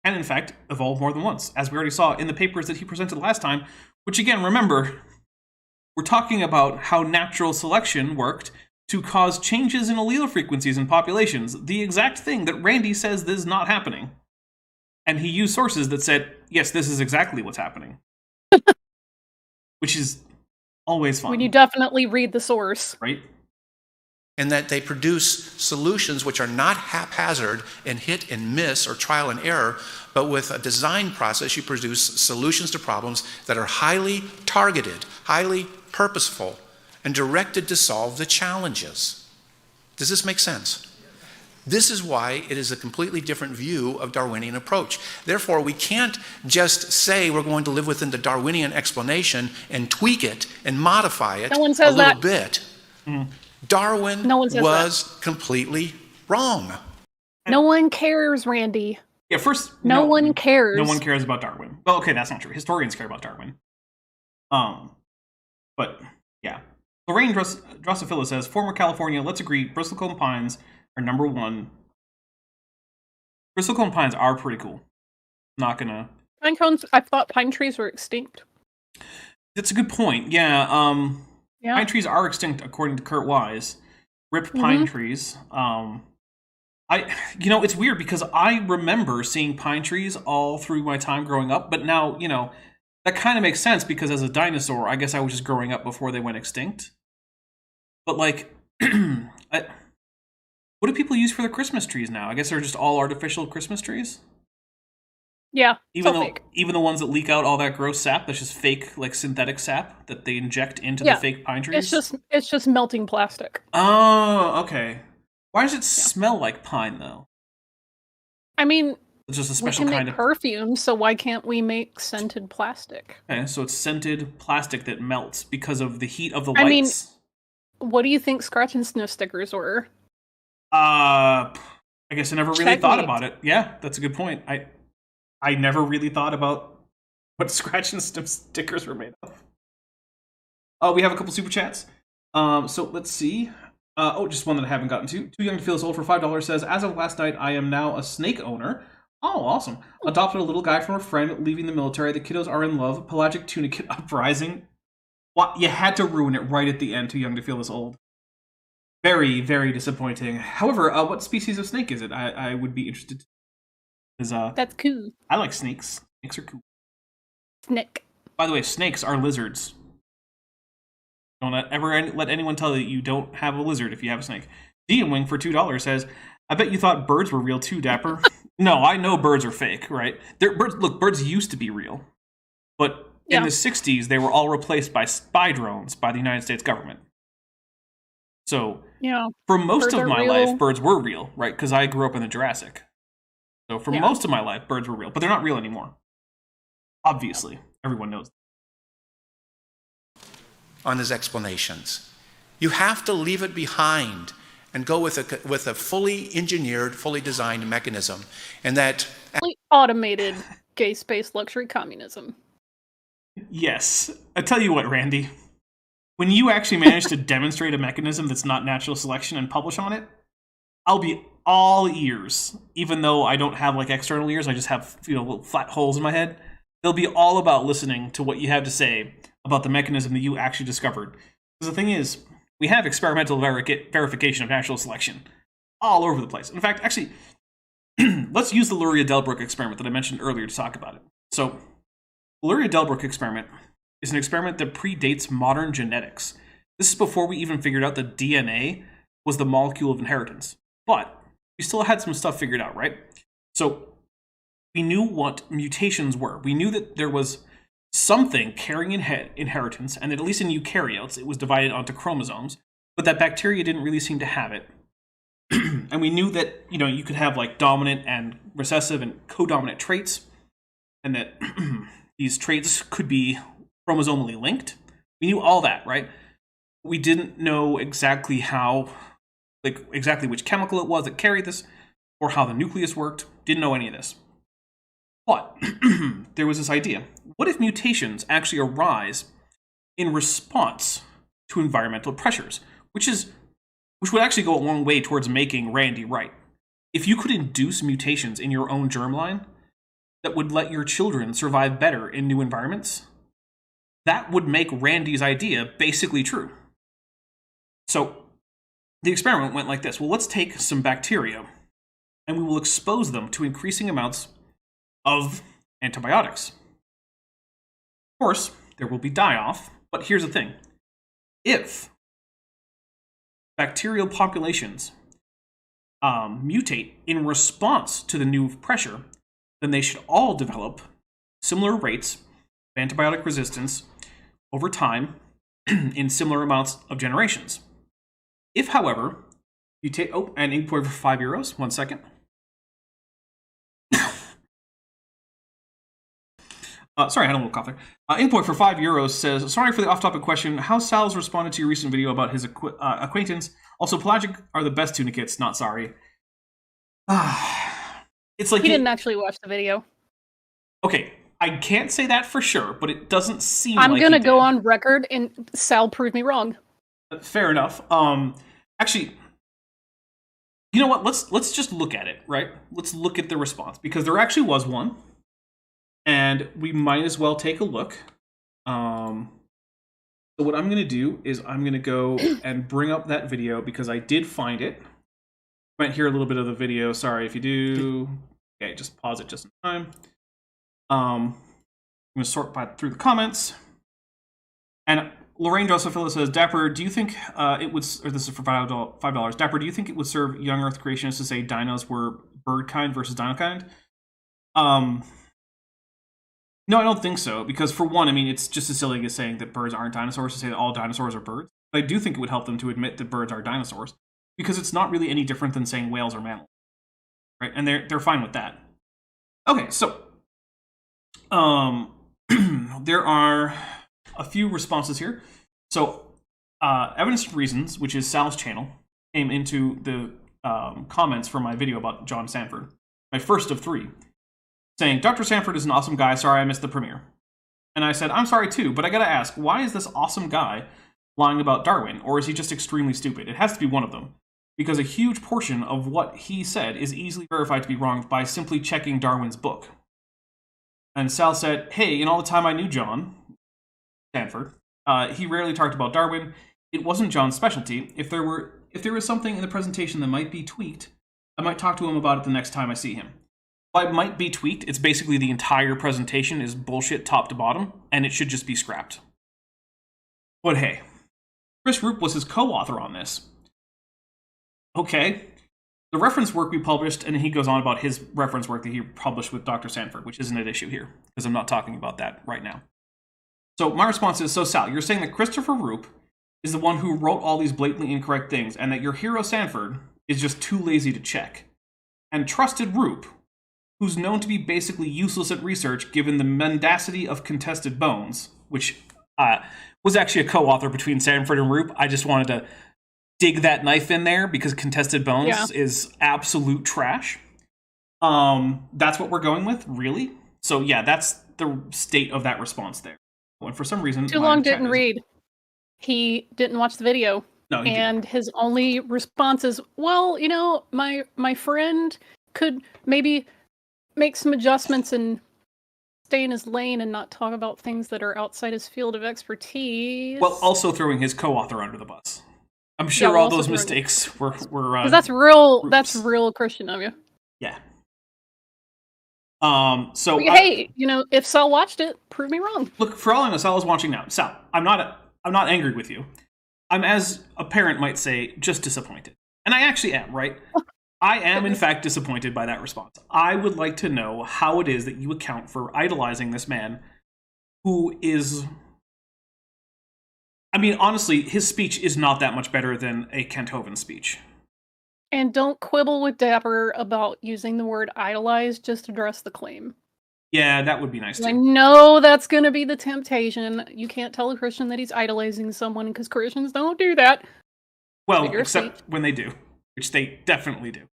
And in fact, evolve more than once, as we already saw in the papers that he presented last time, which again, remember, we're talking about how natural selection worked to cause changes in allele frequencies in populations, the exact thing that Randy says is not happening. And he used sources that said, yes, this is exactly what's happening. Which is always fun. When you definitely read the source. Right? And that they produce solutions which are not haphazard and hit and miss or trial and error, but with a design process, you produce solutions to problems that are highly targeted, highly purposeful, and directed to solve the challenges. Does this make sense? This is why it is a completely different view of Darwinian approach. Therefore, we can't just say we're going to live within the Darwinian explanation and tweak it and modify it a little bit. Mm. Darwin was completely wrong. No one cares, Randy. Yeah, first... No one cares. No one cares about Darwin. Well, okay, that's not true. Historians care about Darwin. But, yeah. Lorraine Drosophila says, former California, let's agree, bristlecone pines are number one. Bristlecone pines are pretty cool. Not gonna... Pine cones, I thought pine trees were extinct. That's a good point, yeah. Pine trees are extinct, according to Kurt Wise. Rip pine trees. It's weird because I remember seeing pine trees all through my time growing up, but now, that kind of makes sense because as a dinosaur, I guess I was just growing up before they went extinct. But what do people use for their Christmas trees now? I guess they're just all artificial Christmas trees? Yeah, even the ones that leak out all that gross sap, that's just fake, like synthetic sap that they inject into the fake pine trees. It's just melting plastic. Oh, okay. Why does it smell like pine though? I mean, it's just a special we can kind make of perfume, so why can't we make scented plastic? Okay, so it's scented plastic that melts because of the heat of the lights. I mean, what do you think scratch and sniff stickers were? I guess I never really thought about it. Yeah, that's a good point. I never really thought about what scratch and sniff stickers were made of. Oh, we have a couple super chats. So let's see. Just one that I haven't gotten to. Too Young to Feel This Old for $5 says, as of last night, I am now a snake owner. Oh, awesome. Adopted a little guy from a friend leaving the military. The kiddos are in love. Pelagic tunicate uprising. What? You had to ruin it right at the end. Too Young to Feel This Old. Very, very disappointing. However, what species of snake is it? I would be interested to. That's cool. I like snakes. Snakes are cool. Snake. By the way, snakes are lizards. Don't ever let anyone tell you that you don't have a lizard if you have a snake. DM Wing for $2 says, I bet you thought birds were real too, Dapper. No, I know birds are fake, right? Birds used to be real. But in the 60s, they were all replaced by spy drones by the United States government. So, for most of my life, birds were real, right? Because I grew up in the Jurassic. So for most of my life, birds were real. But they're not real anymore. Obviously. Everyone knows. On his explanations. You have to leave it behind and go with a fully engineered, fully designed mechanism. And that... Fully automated gay space luxury communism. Yes. I tell you what, Randy. When you actually manage to demonstrate a mechanism that's not natural selection and publish on it, I'll be all ears. Even though I don't have like external ears, I just have little flat holes in my head. They'll be all about listening to what you have to say about the mechanism that you actually discovered. Because the thing is, we have experimental verification of natural selection all over the place. In fact, actually, let's use the Luria-Delbruck experiment that I mentioned earlier to talk about it. So, the Luria-Delbruck experiment is an experiment that predates modern genetics. This is before we even figured out that DNA was the molecule of inheritance. But we still had some stuff figured out, right? So we knew what mutations were. We knew that there was something carrying inheritance, and that at least in eukaryotes, it was divided onto chromosomes, but that bacteria didn't really seem to have it. And we knew that, you could have like dominant and recessive and codominant traits, and that these traits could be chromosomally linked. We knew all that, right? We didn't know exactly how, exactly which chemical it was that carried this, or how the nucleus worked. Didn't know any of this. But there was this idea. What if mutations actually arise in response to environmental pressures? Which would actually go a long way towards making Randy right. If you could induce mutations in your own germline that would let your children survive better in new environments, that would make Randy's idea basically true. So the experiment went like this. Well, let's take some bacteria and we will expose them to increasing amounts of antibiotics. Of course, there will be die-off, but here's the thing. If bacterial populations mutate in response to the new pressure, then they should all develop similar rates of antibiotic resistance over time in similar amounts of generations. If, however, you take... Oh, and inquiry for €5. 1 second. Sorry, I had a little cough there. Inquiry for €5 says, sorry for the off-topic question. How Sal's responded to your recent video about his acquaintance. Also, pelagic are the best tunicates, not sorry. It's like... He didn't actually watch the video. Okay, I can't say that for sure, but it doesn't seem I'm like gonna he go did. on record and Sal proved me wrong. Fair enough. Actually, you know what? Let's just look at it, right? Let's look at the response, because there actually was one, and we might as well take a look. So what I'm going to do is I'm going to go and bring up that video, because I did find it. You might hear a little bit of the video. Sorry if you do. Okay, just pause it just in time. I'm going to sort through the comments. And Lorraine Josephilla says, Dapper, do you think it would, or this is for $5, Dapper, do you think it would serve young Earth creationists to say dinos were bird kind versus dino kind? No, I don't think so, because for one, I mean, it's just as silly as saying that birds aren't dinosaurs to say that all dinosaurs are birds. But I do think it would help them to admit that birds are dinosaurs, because it's not really any different than saying whales are mammals, right? And they're fine with that. Okay, so there are a few responses here. So Evidence for Reasons, which is Sal's channel, came into the comments for my video about John Sanford, my first of 3, saying, Dr. Sanford is an awesome guy, sorry I missed the premiere. And I said, I'm sorry too, but I gotta ask, why is this awesome guy lying about Darwin, or is he just extremely stupid? It has to be one of them, because a huge portion of what he said is easily verified to be wrong by simply checking Darwin's book. And Sal said, hey, in all the time I knew John Sanford, he rarely talked about Darwin. It wasn't John's specialty. If there was something in the presentation that might be tweaked, I might talk to him about it the next time I see him. By might be tweaked, it's basically the entire presentation is bullshit top to bottom, and it should just be scrapped. But hey, Chris Roop was his co-author on this. Okay. The reference work we published, and he goes on about his reference work that he published with Dr. Sanford, which isn't an issue here, because I'm not talking about that right now. So my response is, so Sal, you're saying that Christopher Roop is the one who wrote all these blatantly incorrect things, and that your hero Sanford is just too lazy to check. And trusted Roop, who's known to be basically useless at research given the mendacity of contested bones, which was actually a co-author between Sanford and Roop. I just wanted to dig that knife in there because contested bones is absolute trash. That's what we're going with, really? So yeah, that's the state of that response there. And for some reason, Too Long didn't read. He didn't watch the video. No, and his only response is, well, you know, my friend could maybe make some adjustments and stay in his lane and not talk about things that are outside his field of expertise. Well, also throwing his co-author under the bus. I'm sure all those mistakes were because that's real. Groups. That's real Christian of you. Yeah. So hey, you know, if Sal watched it, prove me wrong. Look, for all I know, Sal is watching now. Sal, I'm not angry with you. I'm, as a parent might say, just disappointed, and I actually am. Right. I am, in fact, disappointed by that response. I would like to know how it is that you account for idolizing this man who is... I mean, honestly, his speech is not that much better than a Kenthoven speech. And don't quibble with Dapper about using the word idolize, just address the claim. Yeah, that would be nice, too. I know that's going to be the temptation. You can't tell a Christian that he's idolizing someone, because Christians don't do that. Well, except when they do. Which they definitely do.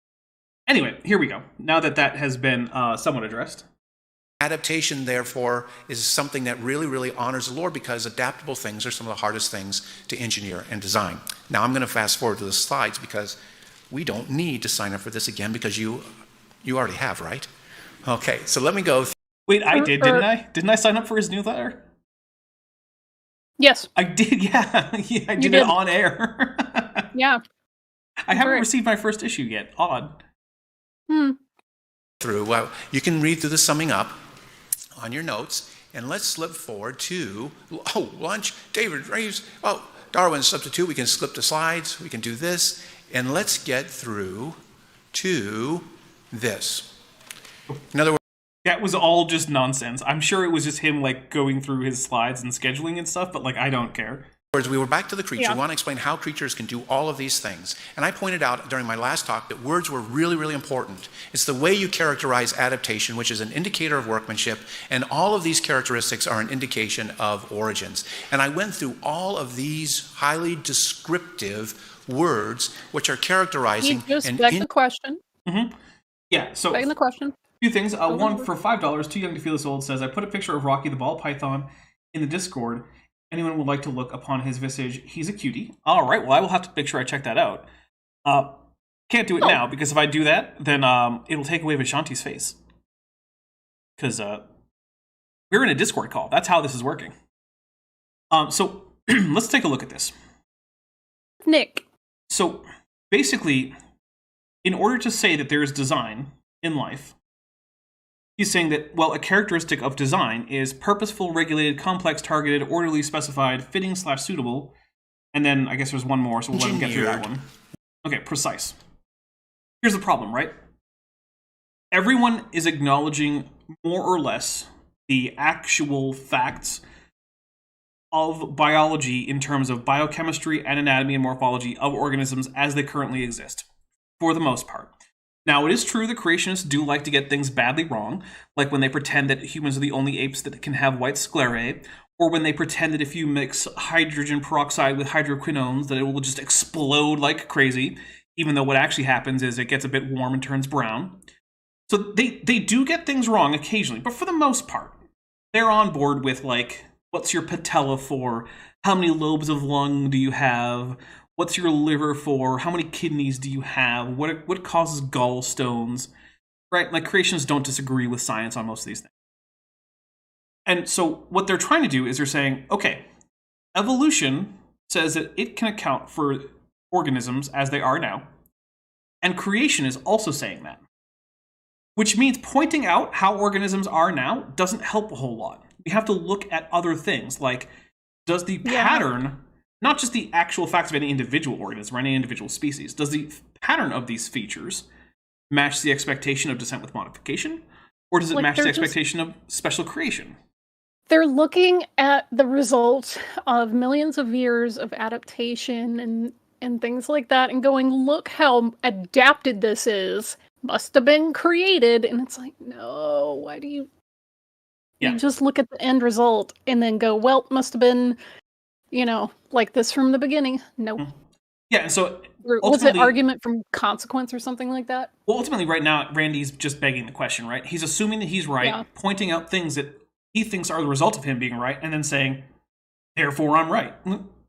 Anyway, here we go. Now that that has been somewhat addressed. Adaptation, therefore, is something that really, really honors the Lord, because adaptable things are some of the hardest things to engineer and design. Now, I'm going to fast forward to the slides because we don't need to sign up for this again because you already have, right? Okay, so let me go. Wait, I did, didn't I? Didn't I sign up for his newsletter? Yes. I did, yeah. I did it on air. Yeah. I haven't received my first issue yet. Odd. Through. Well, you can read through the summing up on your notes, and let's slip forward to lunch. David Reeves. Oh, Darwin's substitute. We can skip the slides. We can do this, and let's get through to this. In other words, that was all just nonsense. I'm sure it was just him like going through his slides and scheduling and stuff, but like I don't care. We were back to the creature. Yeah. We want to explain how creatures can do all of these things. And I pointed out during my last talk that words were really, really important. It's the way you characterize adaptation, which is an indicator of workmanship, and all of these characteristics are an indication of origins. And I went through all of these highly descriptive words, which are characterizing... Just beg the question. Mm-hmm. Yeah, so... Begging the question. Two things. One, for $5, Too Young to Feel This Old says, I put a picture of Rocky the Ball Python in the Discord. Anyone would like to look upon his visage, he's a cutie. All right, well, I will have to make sure I check that out. Can't do it now, because if I do that, then it'll take away Vishanti's face. Because we're in a Discord call. That's how this is working. So let's take a look at this. Nick. So basically, in order to say that there is design in life, he's saying that, well, a characteristic of design is purposeful, regulated, complex, targeted, orderly, specified, fitting/suitable, and then I guess there's one more, so we'll let him get through that one. Okay, precise. Here's the problem, right? Everyone is acknowledging more or less the actual facts of biology in terms of biochemistry and anatomy and morphology of organisms as they currently exist, for the most part. Now, it is true that creationists do like to get things badly wrong, like when they pretend that humans are the only apes that can have white sclerae, or when they pretend that if you mix hydrogen peroxide with hydroquinones, that it will just explode like crazy, even though what actually happens is it gets a bit warm and turns brown. So they do get things wrong occasionally, but for the most part, they're on board with, like, What's your patella for? How many lobes of lung do you have? What's your liver for? How many kidneys do you have? What causes gallstones? Right? Like, creationists don't disagree with science on most of these things. And so what they're trying to do is they're saying, okay, evolution says that it can account for organisms as they are now. And creation is also saying that. Which means pointing out how organisms are now doesn't help a whole lot. We have to look at other things, like, does the pattern, not just the actual facts of any individual organism or any individual species, does the pattern of these features match the expectation of descent with modification? Or does it match the expectation of special creation? They're looking at the result of millions of years of adaptation and things like that and going, look how adapted this is. Must have been created. And it's like, no, why do you... You just look at the end result and then go, well, must have been, like this from the beginning. Nope. Yeah, and so... Was it argument from consequence or something like that? Well, ultimately, right now, Randy's just begging the question, right? He's assuming that he's right, pointing out things that he thinks are the result of him being right, and then saying, therefore, I'm right.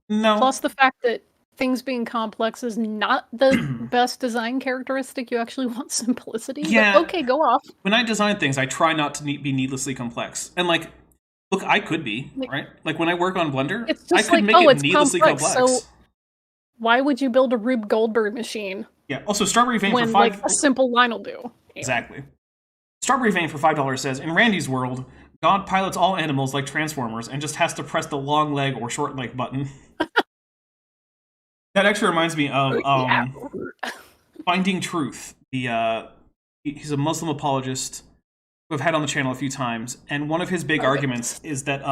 No. Plus the fact that things being complex is not the best design characteristic. You actually want simplicity. Yeah. But okay, go off. When I design things, I try not to be needlessly complex. And, like, look, I could be, right? Like, when I work on Blender, I could make it needlessly complex. So why would you build a Rube Goldberg machine? Yeah, also, Strawberry Vein when, for $5... like, a simple line will do. Yeah. Exactly. Strawberry Vein for $5 says, in Randy's world, God pilots all animals like Transformers and just has to press the long leg or short leg button. That actually reminds me of Finding Truth. He's a Muslim apologist who I've had on the channel a few times, and one of his big arguments is that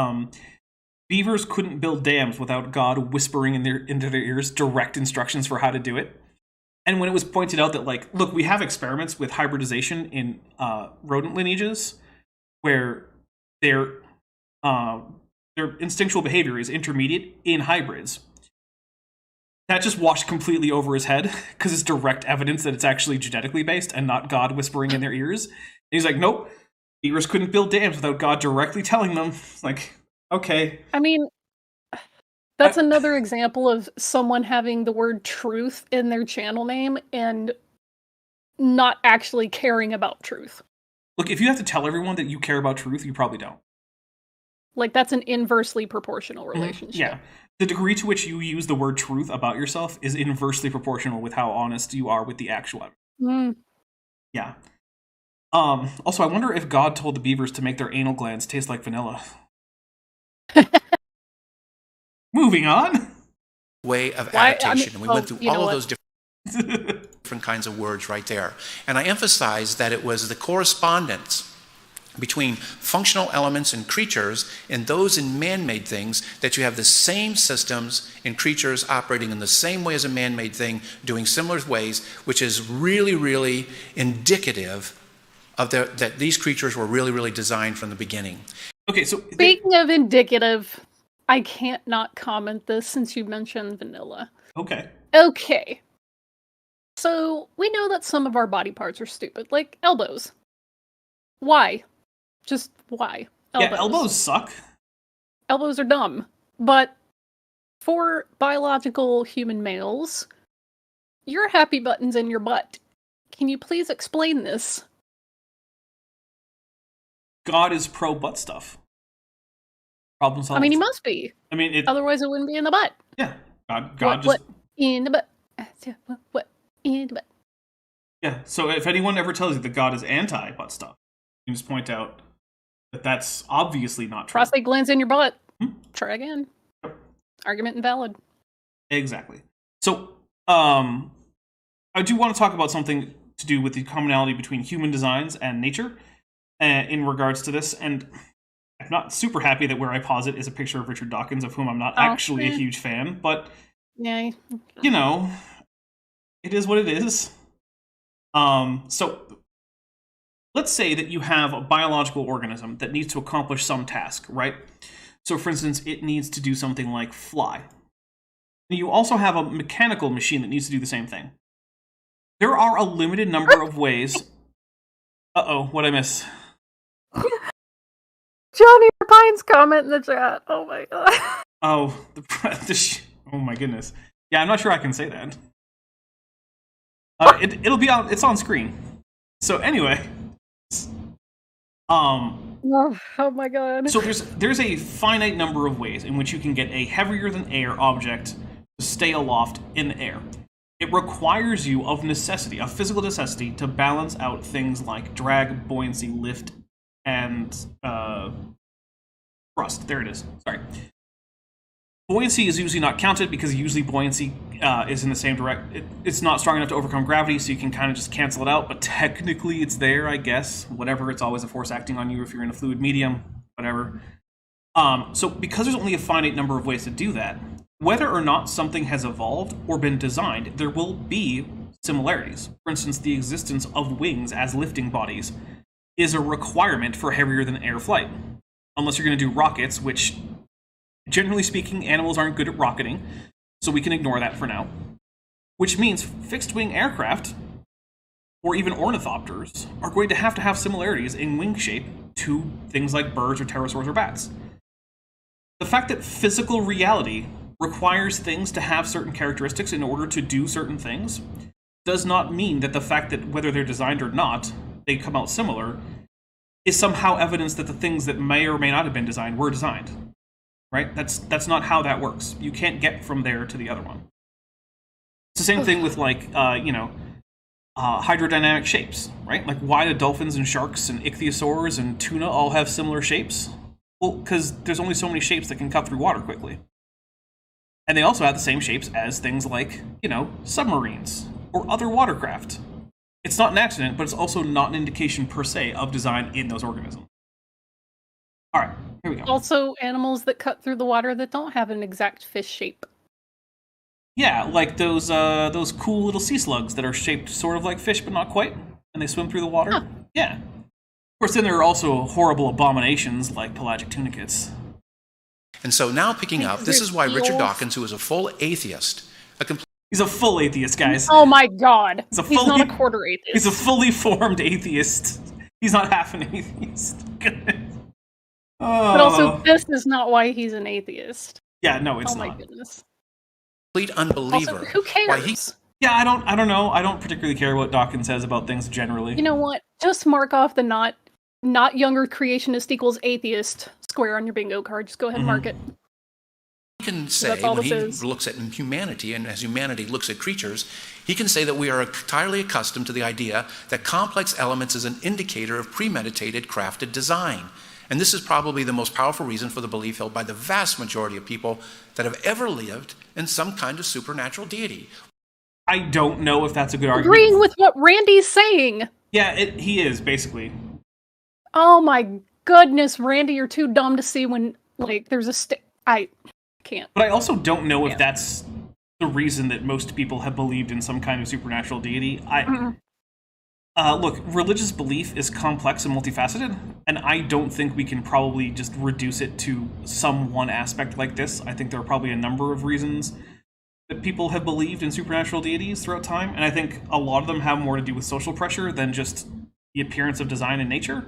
beavers couldn't build dams without God whispering into their ears direct instructions for how to do it. And when it was pointed out that, like, look, we have experiments with hybridization in rodent lineages where their instinctual behavior is intermediate in hybrids. That just washed completely over his head because it's direct evidence that it's actually genetically based and not God whispering in their ears. And he's like, nope, beavers couldn't build dams without God directly telling them. It's like, okay. I mean, that's another example of someone having the word truth in their channel name and not actually caring about truth. Look, if you have to tell everyone that you care about truth, you probably don't. Like, that's an inversely proportional relationship. Yeah. The degree to which you use the word truth about yourself is inversely proportional with how honest you are with the actual evidence. Yeah. Also, I wonder if God told the beavers to make their anal glands taste like vanilla. Moving on. Way of adaptation. We went through all of those different kinds of words right there. And I emphasized that it was the correspondence between functional elements in creatures and those in man-made things, that you have the same systems in creatures operating in the same way as a man-made thing, doing similar ways, which is really, really indicative of that these creatures were really, really designed from the beginning. Okay, so... Speaking of indicative, I can't not comment this since you mentioned vanilla. Okay. Okay. So, we know that some of our body parts are stupid, like elbows. Why? Just why? Elbows. Yeah, elbows suck. Elbows are dumb. But for biological human males, your happy button's in your butt. Can you please explain this? God is pro butt stuff. Problem solved. I mean, he must be. I mean, otherwise it wouldn't be in the butt. Yeah. God just... What in the butt? What in the butt? Yeah, so if anyone ever tells you that God is anti-butt stuff, you can just point out that that's obviously not true. Prostate glands in your butt. Try again. Yep. Argument invalid. Exactly. So, I do want to talk about something to do with the commonality between human designs and nature in regards to this, and I'm not super happy that where I posit is a picture of Richard Dawkins, of whom I'm not actually a huge fan, but, you know, it is what it is. So, let's say that you have a biological organism that needs to accomplish some task, right? So, for instance, it needs to do something like fly. And you also have a mechanical machine that needs to do the same thing. There are a limited number of ways... Uh-oh, what'd I miss? Johnny, your Pine's comment in the chat. Oh my god. Oh, oh my goodness. Yeah, I'm not sure I can say that. It'll be on. It's on screen. So anyway, oh my god. So there's a finite number of ways in which you can get a heavier than air object to stay aloft in the air. It requires you of physical necessity, to balance out things like drag, buoyancy, lift, and thrust. There it is. Sorry. Buoyancy is usually not counted because usually buoyancy is in the same it's not strong enough to overcome gravity, so you can kind of just cancel it out, but technically it's there, I guess. Whatever, it's always a force acting on you if you're in a fluid medium, whatever. So because there's only a finite number of ways to do that, whether or not something has evolved or been designed, there will be similarities. For instance, the existence of wings as lifting bodies is a requirement for heavier than air flight. Unless you're going to do rockets, which, generally speaking, animals aren't good at rocketing, so we can ignore that for now. Which means fixed-wing aircraft, or even ornithopters, are going to have similarities in wing shape to things like birds or pterosaurs or bats. The fact that physical reality requires things to have certain characteristics in order to do certain things does not mean that the fact that whether they're designed or not, they come out similar, is somehow evidence that the things that may or may not have been designed were designed. Right? That's not how that works. You can't get from there to the other one. It's the same thing with, like, hydrodynamic shapes, right? Like, why do dolphins and sharks and ichthyosaurs and tuna all have similar shapes? Well, because there's only so many shapes that can cut through water quickly. And they also have the same shapes as things like, submarines or other watercraft. It's not an accident, but it's also not an indication per se of design in those organisms. All right, here we go. Also, animals that cut through the water that don't have an exact fish shape. Yeah, like those cool little sea slugs that are shaped sort of like fish, but not quite, and they swim through the water. Huh. Yeah. Of course, then there are also horrible abominations like pelagic tunicates. And so now picking up, this is why Richard Dawkins, who is a full atheist, he's a full atheist, guys. Oh my god. He's not a quarter atheist. He's a fully formed atheist. He's not half an atheist. But also, this is not why he's an atheist. Yeah, no, it's not. Oh my goodness. Complete unbeliever. Also, who cares? Yeah, I don't know. I don't particularly care what Dawkins says about things generally. You know what? Just mark off the not younger creationist equals atheist square on your bingo card. Just go ahead and mark it. He can say, when he looks at humanity, and as humanity looks at creatures, he can say that we are entirely accustomed to the idea that complex elements is an indicator of premeditated, crafted design. And this is probably the most powerful reason for the belief held by the vast majority of people that have ever lived in some kind of supernatural deity. I don't know if that's a good argument. Agreeing with what Randy's saying. Yeah, he is, basically. Oh my goodness, Randy, you're too dumb to see when, like, there's a I can't. But I also don't know if that's the reason that most people have believed in some kind of supernatural deity. Look, religious belief is complex and multifaceted, and I don't think we can probably just reduce it to some one aspect like this. I think there are probably a number of reasons that people have believed in supernatural deities throughout time, and I think a lot of them have more to do with social pressure than just the appearance of design in nature.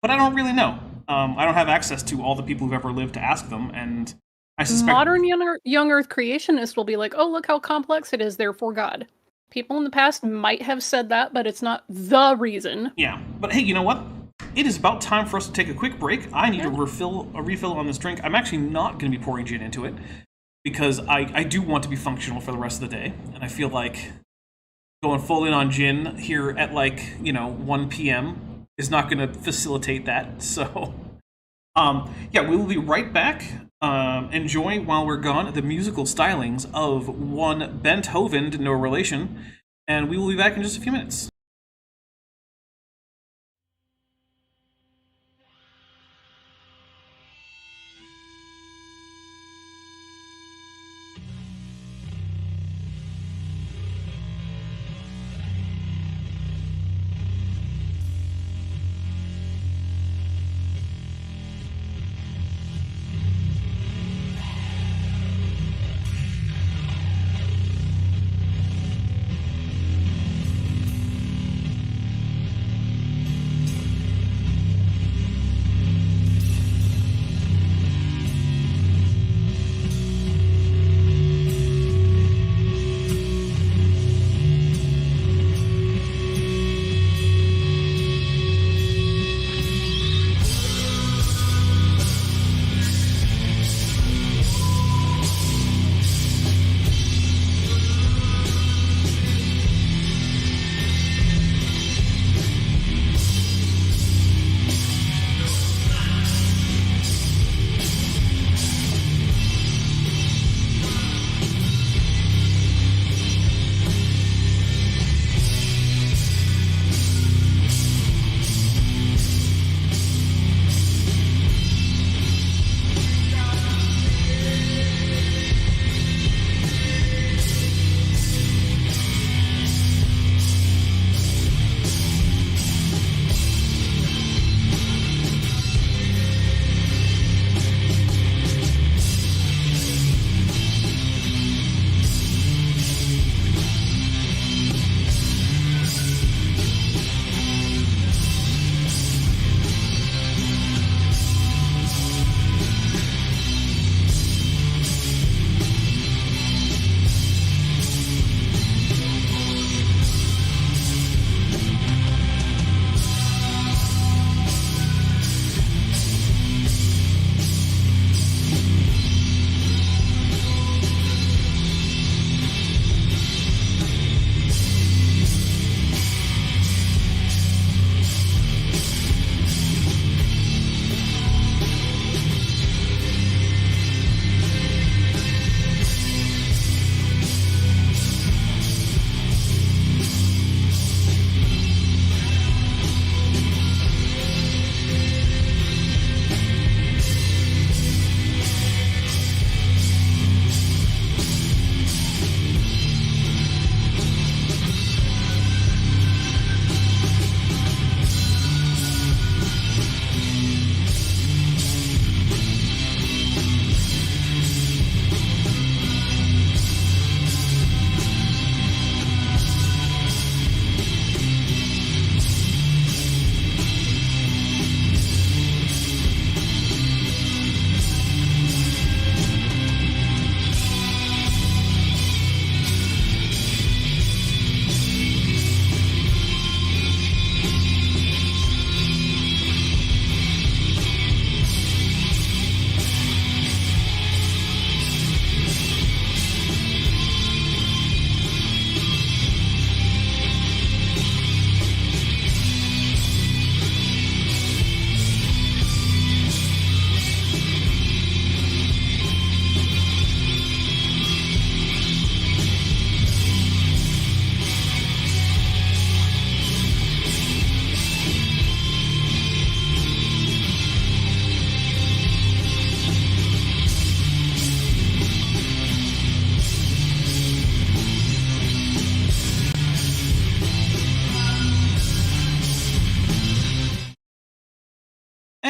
But I don't really know. I don't have access to all the people who've ever lived to ask them, and I suspect modern young Earth creationists will be like, oh, look how complex it is, therefore God. People in the past might have said that, but it's not the reason. Yeah, but hey, you know what? It is about time for us to take a quick break. I need a refill on this drink. I'm actually not going to be pouring gin into it, because I do want to be functional for the rest of the day, and I feel like going full in on gin here at 1 p.m. is not going to facilitate that. So, we will be right back. Enjoy while we're gone the musical stylings of one Beethoven, no relation, and we will be back in just a few minutes.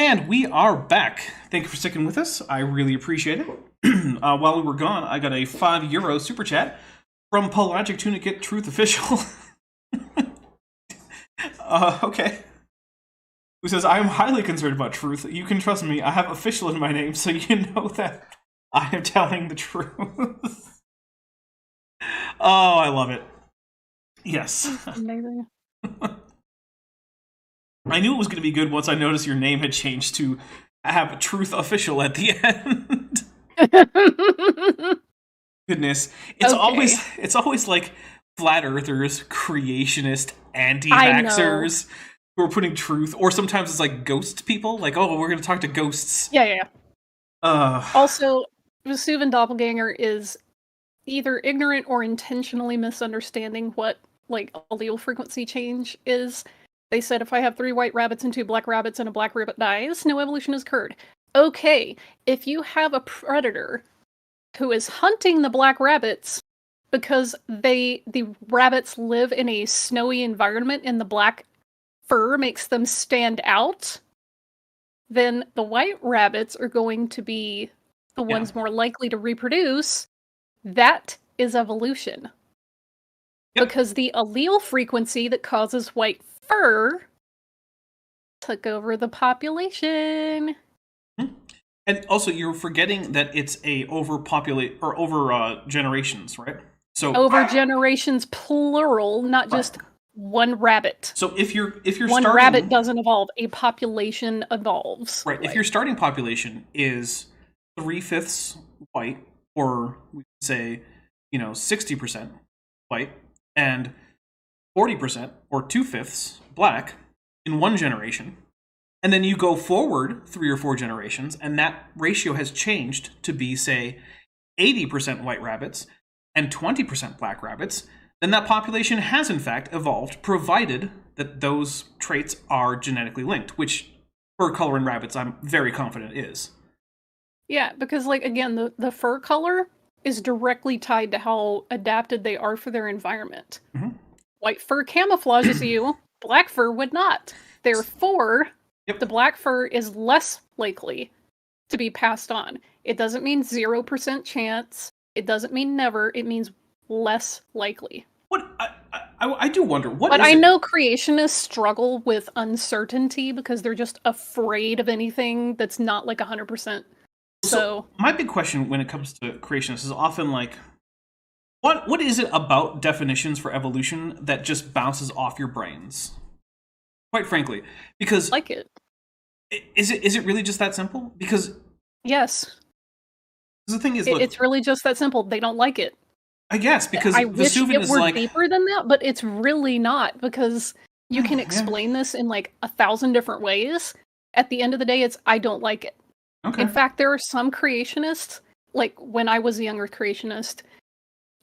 And we are back. Thank you for sticking with us. I really appreciate it. While we were gone, I got a €5 super chat from Pelagic Tunicate Truth Official. Okay. Who says, I am highly concerned about truth. You can trust me. I have official in my name, so you know that I am telling the truth. Oh, I love it. Yes. Amazing. I knew it was going to be good once I noticed your name had changed to have truth official at the end. Goodness. It's always like flat earthers, creationist, anti-vaxxers who are putting truth, or sometimes it's like ghost people, like, oh, we're going to talk to ghosts. Yeah. Also, Vesuvian Doppelganger is either ignorant or intentionally misunderstanding what, like, allele frequency change is. They said if I have 3 white rabbits and 2 black rabbits and a black rabbit dies, no evolution has occurred. Okay, if you have a predator who is hunting the black rabbits because the rabbits live in a snowy environment and the black fur makes them stand out, then the white rabbits are going to be the ones more likely to reproduce. That is evolution. Yep. Because the allele frequency that causes white fur took over the population. And also, you're forgetting that it's a over generations, right? So over generations, plural, not just one rabbit. So if you're one rabbit doesn't evolve, a population evolves. Right. If your starting population is 3/5 white, or we could say, 60% white and 40% or 2/5 black in one generation, and then you go forward 3 or 4 generations, and that ratio has changed to be, say, 80% white rabbits and 20% black rabbits, then that population has in fact evolved, provided that those traits are genetically linked, which fur color in rabbits I'm very confident is. Yeah, because, like, again, the fur color is directly tied to how adapted they are for their environment. Mm-hmm. White fur camouflages you, black fur would not. Therefore, the black fur is less likely to be passed on. It doesn't mean 0% chance. It doesn't mean never. It means less likely. What I do wonder, I know creationists struggle with uncertainty because they're just afraid of anything that's not like 100%. So my big question when it comes to creationists is often like, what is it about definitions for evolution that just bounces off your brains? Quite frankly, because like it. Is it really just that simple? Because yes, the thing is, it's really just that simple. They don't like it. I guess because I wish it were like deeper than that, but it's really not, because you can explain this in like 1,000 different ways. At the end of the day, it's I don't like it. Okay. In fact, there are some creationists, like when I was a younger creationist,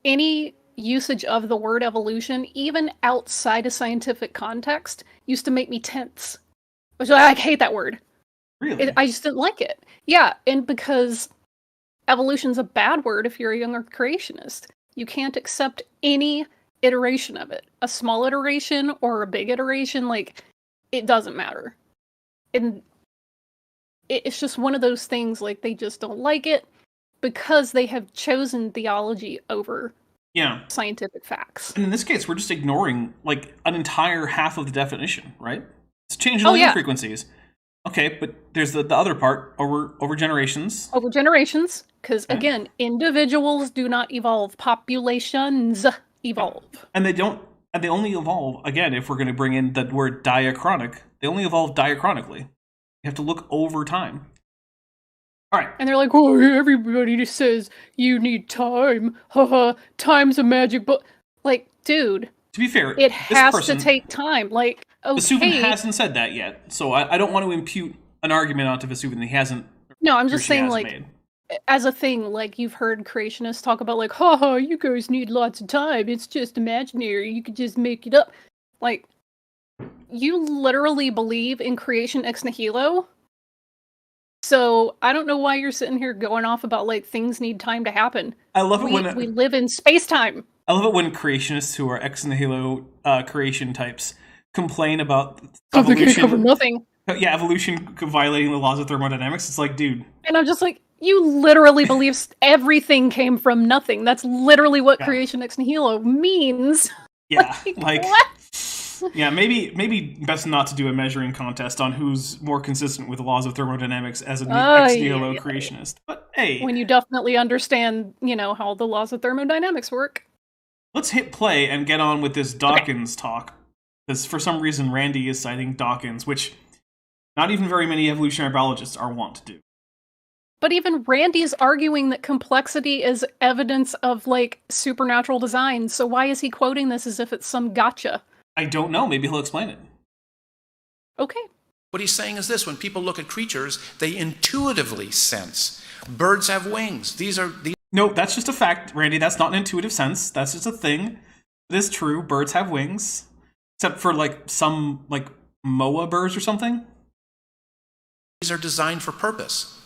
any usage of the word evolution, even outside a scientific context, used to make me tense. Which I hate that word. Really? I just didn't like it. Yeah, and because evolution's a bad word if you're a younger creationist. You can't accept any iteration of it. A small iteration or a big iteration, like, it doesn't matter. And it's just one of those things, like, they just don't like it because they have chosen theology over scientific facts. And in this case, we're just ignoring, like, an entire half of the definition, right? It's changing allele frequencies. Okay, but there's the other part, over generations. Over generations, because, again, individuals do not evolve. Populations evolve. And they only evolve, again, if we're going to bring in the word diachronic, they only evolve diachronically. You have to look over time. All right. And they're like, oh, everybody just says you need time. Haha, time's a magic book. Like, dude. To be fair, it has to take time. Like, okay. Vesuvian hasn't said that yet, so I don't want to impute an argument onto Vesuvian that he hasn't. No, I'm just saying, like, as a thing, like, you've heard creationists talk about, like, haha, you guys need lots of time. It's just imaginary. You could just make it up. Like, you literally believe in creation ex nihilo. So I don't know why you're sitting here going off about, like, things need time to happen. I love it when we live in space-time. I love it when creationists who are ex nihilo creation types complain about evolution. They can't cover nothing. Yeah, evolution violating the laws of thermodynamics. It's like, dude. And I'm just like, you literally believe everything came from nothing. That's literally what creation ex nihilo means. Yeah, what? Yeah, maybe best not to do a measuring contest on who's more consistent with the laws of thermodynamics as an ex nihilo creationist. But hey, when you definitely understand, how the laws of thermodynamics work. Let's hit play and get on with this Dawkins talk. Because for some reason, Randy is citing Dawkins, which not even very many evolutionary biologists are wont to do. But even Randy's arguing that complexity is evidence of, supernatural design, so why is he quoting this as if it's some gotcha? I don't know. Maybe he'll explain it. Okay. What he's saying is this: when people look at creatures, they intuitively sense. Birds have wings. No, that's just a fact, Randy. That's not an intuitive sense. That's just a thing. It is true. Birds have wings. Except for, some, moa birds or something. These are designed for purpose.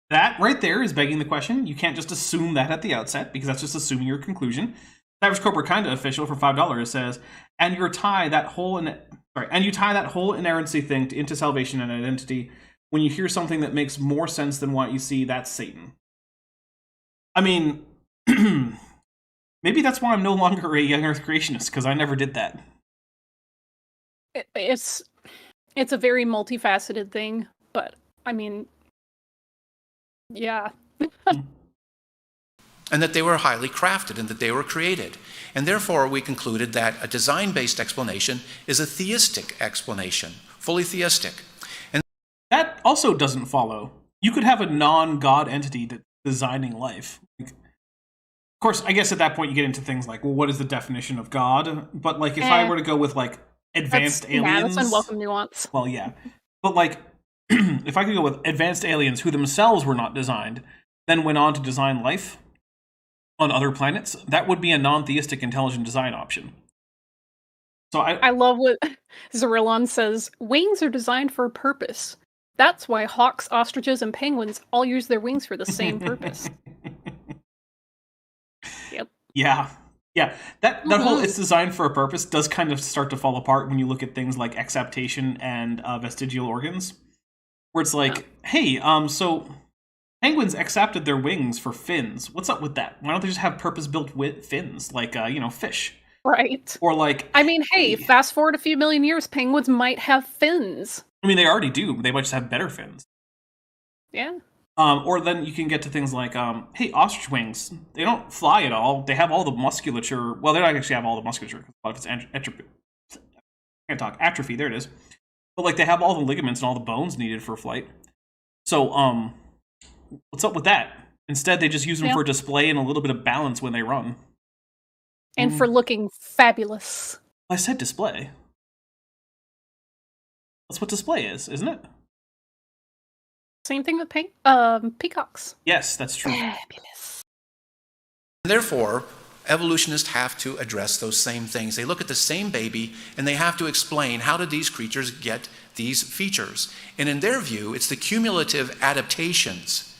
That right there is begging the question. You can't just assume that at the outset, because that's just assuming your conclusion. Savage Cobra Kinda Official for $5 says, and you tie that whole inerrancy thing into salvation and identity. When you hear something that makes more sense than what you see, that's Satan. I mean, maybe that's why I'm no longer a young Earth creationist, because I never did that. It's a very multifaceted thing, but I mean, yeah. And that they were highly crafted and that they were created. And therefore, we concluded that a design-based explanation is a theistic explanation, fully theistic. And that also doesn't follow. You could have a non-God entity that's designing life. Of course, I guess at that point you get into things like, well, what is the definition of God? But if I were to go with advanced aliens, yeah, that's unwelcome nuance. Well, yeah, but if I could go with advanced aliens who themselves were not designed, then went on to design life on other planets, that would be a non-theistic intelligent design option. So I love what Zarillon says. Wings are designed for a purpose. That's why hawks, ostriches, and penguins all use their wings for the same purpose. Yep. Yeah. That whole "it's designed for a purpose" does kind of start to fall apart when you look at things like exaptation and vestigial organs, where it's hey, so penguins accepted their wings for fins. What's up with that? Why don't they just have purpose-built fins, fish? Right. Or I mean, hey, fast forward a few million years, penguins might have fins. I mean, they already do. They might just have better fins. Yeah. Or then you can get to things like, hey, ostrich wings. They don't fly at all. They have all the musculature. Well, they don't actually have all the musculature. A lot of it's atrophy. Can't talk. Atrophy. There it is. But they have all the ligaments and all the bones needed for flight. So, what's up with that? Instead, they just use them for display and a little bit of balance when they run. And for looking fabulous. I said display. That's what display is, isn't it? Same thing with peacocks. Yes, that's true. Fabulous. Therefore, evolutionists have to address those same things. They look at the same baby and they have to explain, how did these creatures get these features? And in their view, it's the cumulative adaptations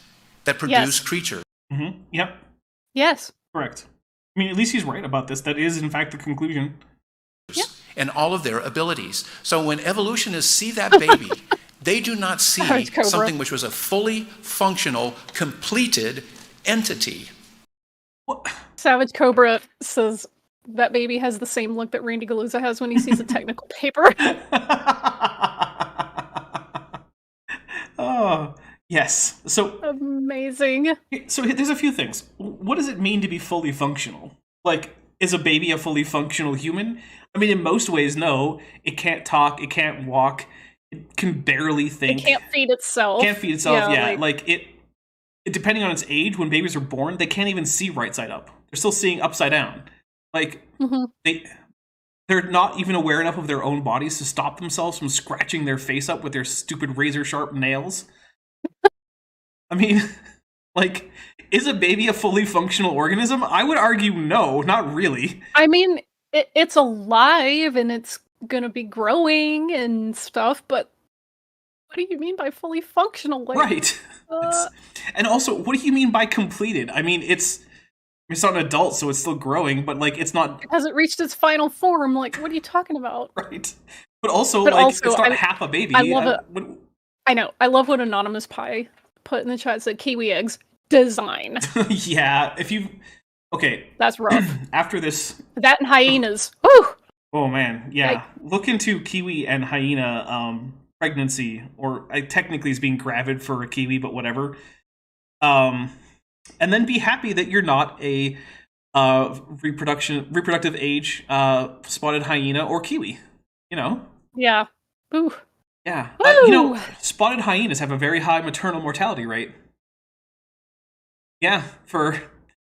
that produce creatures. Mm-hmm. Yep. Yes. Correct. I mean, at least he's right about this. That is, in fact, the conclusion. Yep. And all of their abilities. So when evolutionists see that baby, they do not see something which was a fully functional, completed entity. What? Savage Cobra says that baby has the same look that Randy Guliuzza has when he sees a technical paper. Oh, yes. So amazing. So there's a few things. What does it mean to be fully functional? Is a baby a fully functional human? I mean, in most ways, no. It can't talk. It can't walk. It can barely think. It can't feed itself. Yeah. It depending on its age, when babies are born, they can't even see right side up. They're still seeing upside down. They're not even aware enough of their own bodies to stop themselves from scratching their face up with their stupid razor-sharp nails. I mean, is a baby a fully functional organism? I would argue no, not really. I mean, it's alive and it's gonna be growing and stuff, but what do you mean by fully functional? Right. And also, what do you mean by completed? I mean, it's not an adult, so it's still growing, but it's not... It hasn't reached its final form. What are you talking about? Right. But also, it's not half a baby. I love it. I know. I love what Anonymous Pie put in the chat. Said kiwi eggs design. Yeah, okay. That's rough. After this, that and hyenas. Woo! Oh man, yeah. Look into kiwi and hyena pregnancy, or technically is being gravid for a kiwi, but whatever. And then be happy that you're not a reproductive age spotted hyena or kiwi. Yeah. Ooh. Yeah. Spotted hyenas have a very high maternal mortality rate. Yeah.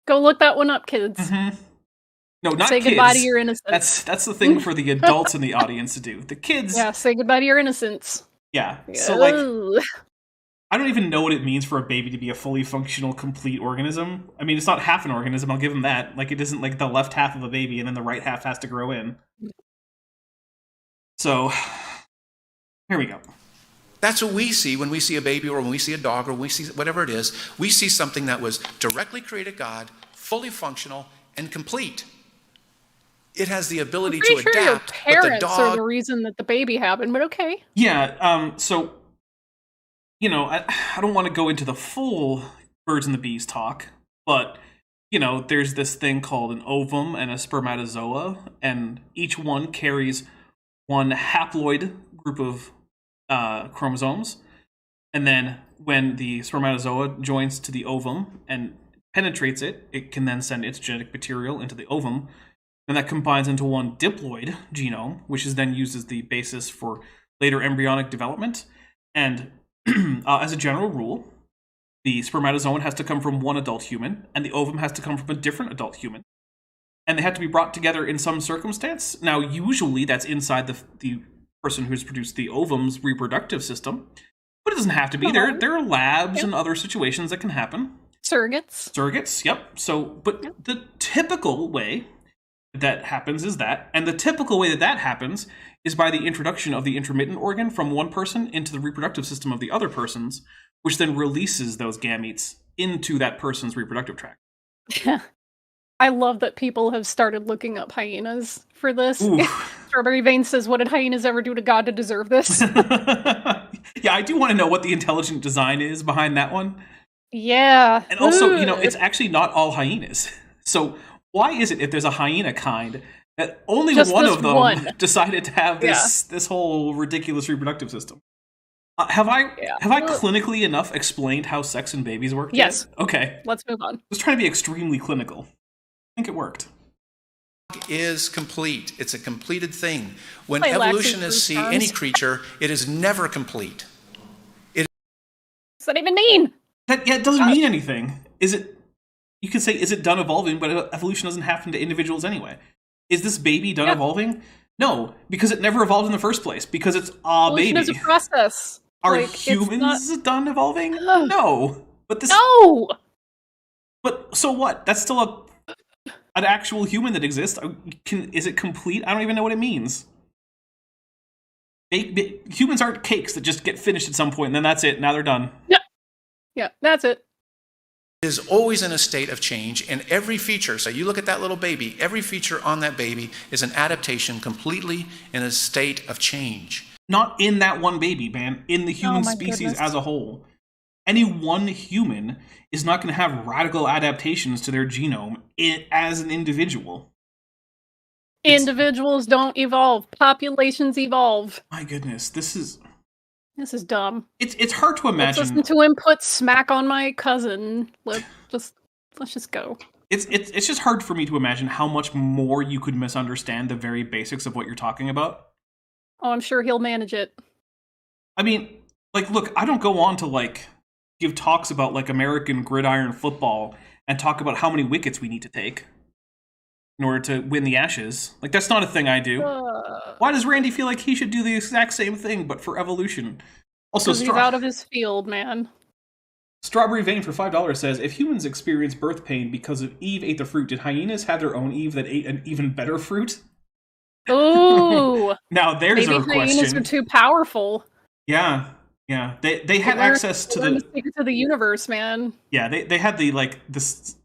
Go look that one up, kids. Mm-hmm. No, not say kids. Goodbye to your innocence. That's the thing for the adults in the audience to do. The kids. Yeah, say goodbye to your innocence. Yeah. So I don't even know what it means for a baby to be a fully functional, complete organism. I mean, it's not half an organism. I'll give them that. It isn't like the left half of a baby and then the right half has to grow in. So here we go. That's what we see when we see a baby, or when we see a dog, or when we see whatever it is. We see something that was directly created God, fully functional, and complete. It has the ability to adapt. Your parents are the reason that the baby happened, but okay. Yeah. So, I don't want to go into the full birds and the bees talk, but there's this thing called an ovum and a spermatozoa, and each one carries one haploid group of chromosomes, and then when the spermatozoa joins to the ovum and penetrates it, it can then send its genetic material into the ovum, and that combines into one diploid genome, which is then used as the basis for later embryonic development. And as a general rule, the spermatozoa has to come from one adult human, and the ovum has to come from a different adult human. And they have to be brought together in some circumstance. Now, usually that's inside the person who's produced the ovum's reproductive system, but it doesn't have to be. There are labs and other situations that can happen. Surrogates, yep. So, but the typical way that happens is that, and the typical way that happens is by the introduction of the intermittent organ from one person into the reproductive system of the other person's, which then releases those gametes into that person's reproductive tract. I love that people have started looking up hyenas for this. Strawberry Vein says, what did hyenas ever do to God to deserve this? Yeah, I do want to know what the intelligent design is behind that one. Yeah. And also, it's actually not all hyenas. So why is it if there's a hyena kind that only one of them decided to have this whole ridiculous reproductive system? Have I clinically enough explained how sex and babies work? Yes. Yet? Okay. Let's move on. I was trying to be extremely clinical. I think it worked. Is complete. It's a completed thing. When evolutionists see any creature, it is never complete. What does that even mean? It doesn't mean anything. You could say, is it done evolving, but evolution doesn't happen to individuals anyway. Is this baby done evolving? No, because it never evolved in the first place, because it's a baby. Evolution is a process. Are humans done evolving? No. But this. No! But so what? That's still an actual human that exists. Is it complete? I don't even know what it means. Humans aren't cakes that just get finished at some point, and then that's it. Now they're done. Yeah, that's it. It is always in a state of change, and every feature, so you look at that little baby, every feature on that baby is an adaptation completely in a state of change. Not in that one baby, man. In the human species as a whole. Any one human is not going to have radical adaptations to their genome as an individual. Individuals don't evolve. Populations evolve. My goodness, this is dumb. It's hard to imagine. Let's listen to him put smack on my cousin. Let's just go. It's just hard for me to imagine how much more you could misunderstand the very basics of what you're talking about. Oh, I'm sure he'll manage it. I mean, look, I don't go on to give talks about American gridiron football and talk about how many wickets we need to take in order to win the Ashes. That's not a thing I do. Why does Randy feel like he should do the exact same thing, but for evolution? Also, he's out of his field, man. Strawberry Vein for $5 says, if humans experience birth pain because of Eve ate the fruit, did hyenas have their own Eve that ate an even better fruit? Ooh. Now there's a question. Maybe hyenas are too powerful. Yeah. They had access to the secret to the universe, man. Yeah, they had this.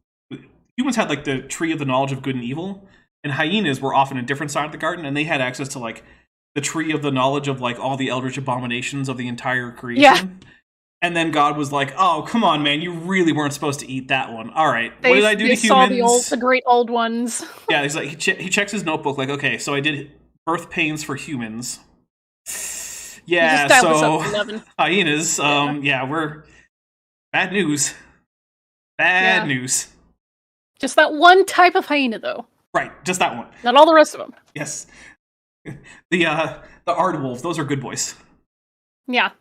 Humans had the tree of the knowledge of good and evil, and hyenas were often a different side of the garden, and they had access to the tree of the knowledge of like all the eldritch abominations of the entire creation. Yeah. And then God was like, "Oh, come on, man! You really weren't supposed to eat that one. All right, what did I do to humans?" They saw the great old ones. Yeah, he's like, he checks his notebook, like, okay, so I did birth pains for humans. Yeah, so hyenas. We're bad news. Bad news. Just that one type of hyena, though. Right, just that one. Not all the rest of them. Yes. The aardwolves, those are good boys. Yeah.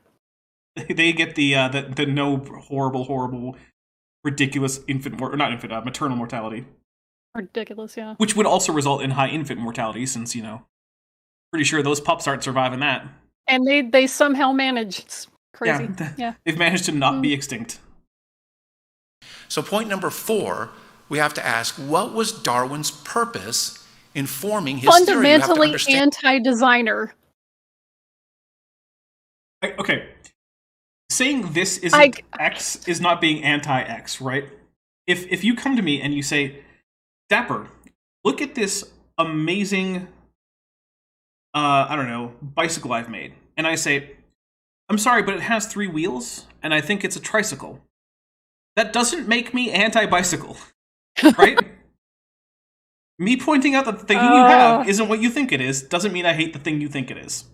They get the no horrible, ridiculous maternal mortality. Ridiculous, yeah. Which would also result in high infant mortality, since, pretty sure those pups aren't surviving that. And they somehow manage. It's crazy. Yeah. They've managed to not be extinct. So point number 4, we have to ask, what was Darwin's purpose in forming his theory? Fundamentally anti-designer. Okay. Saying this isn't X is not being anti-X, right? If you come to me and you say, Dapper, look at this amazing, bicycle I've made. And I say, I'm sorry, but it has 3 wheels, and I think it's a tricycle. That doesn't make me anti-bicycle, right? Me pointing out that the thing you have isn't what you think it is doesn't mean I hate the thing you think it is.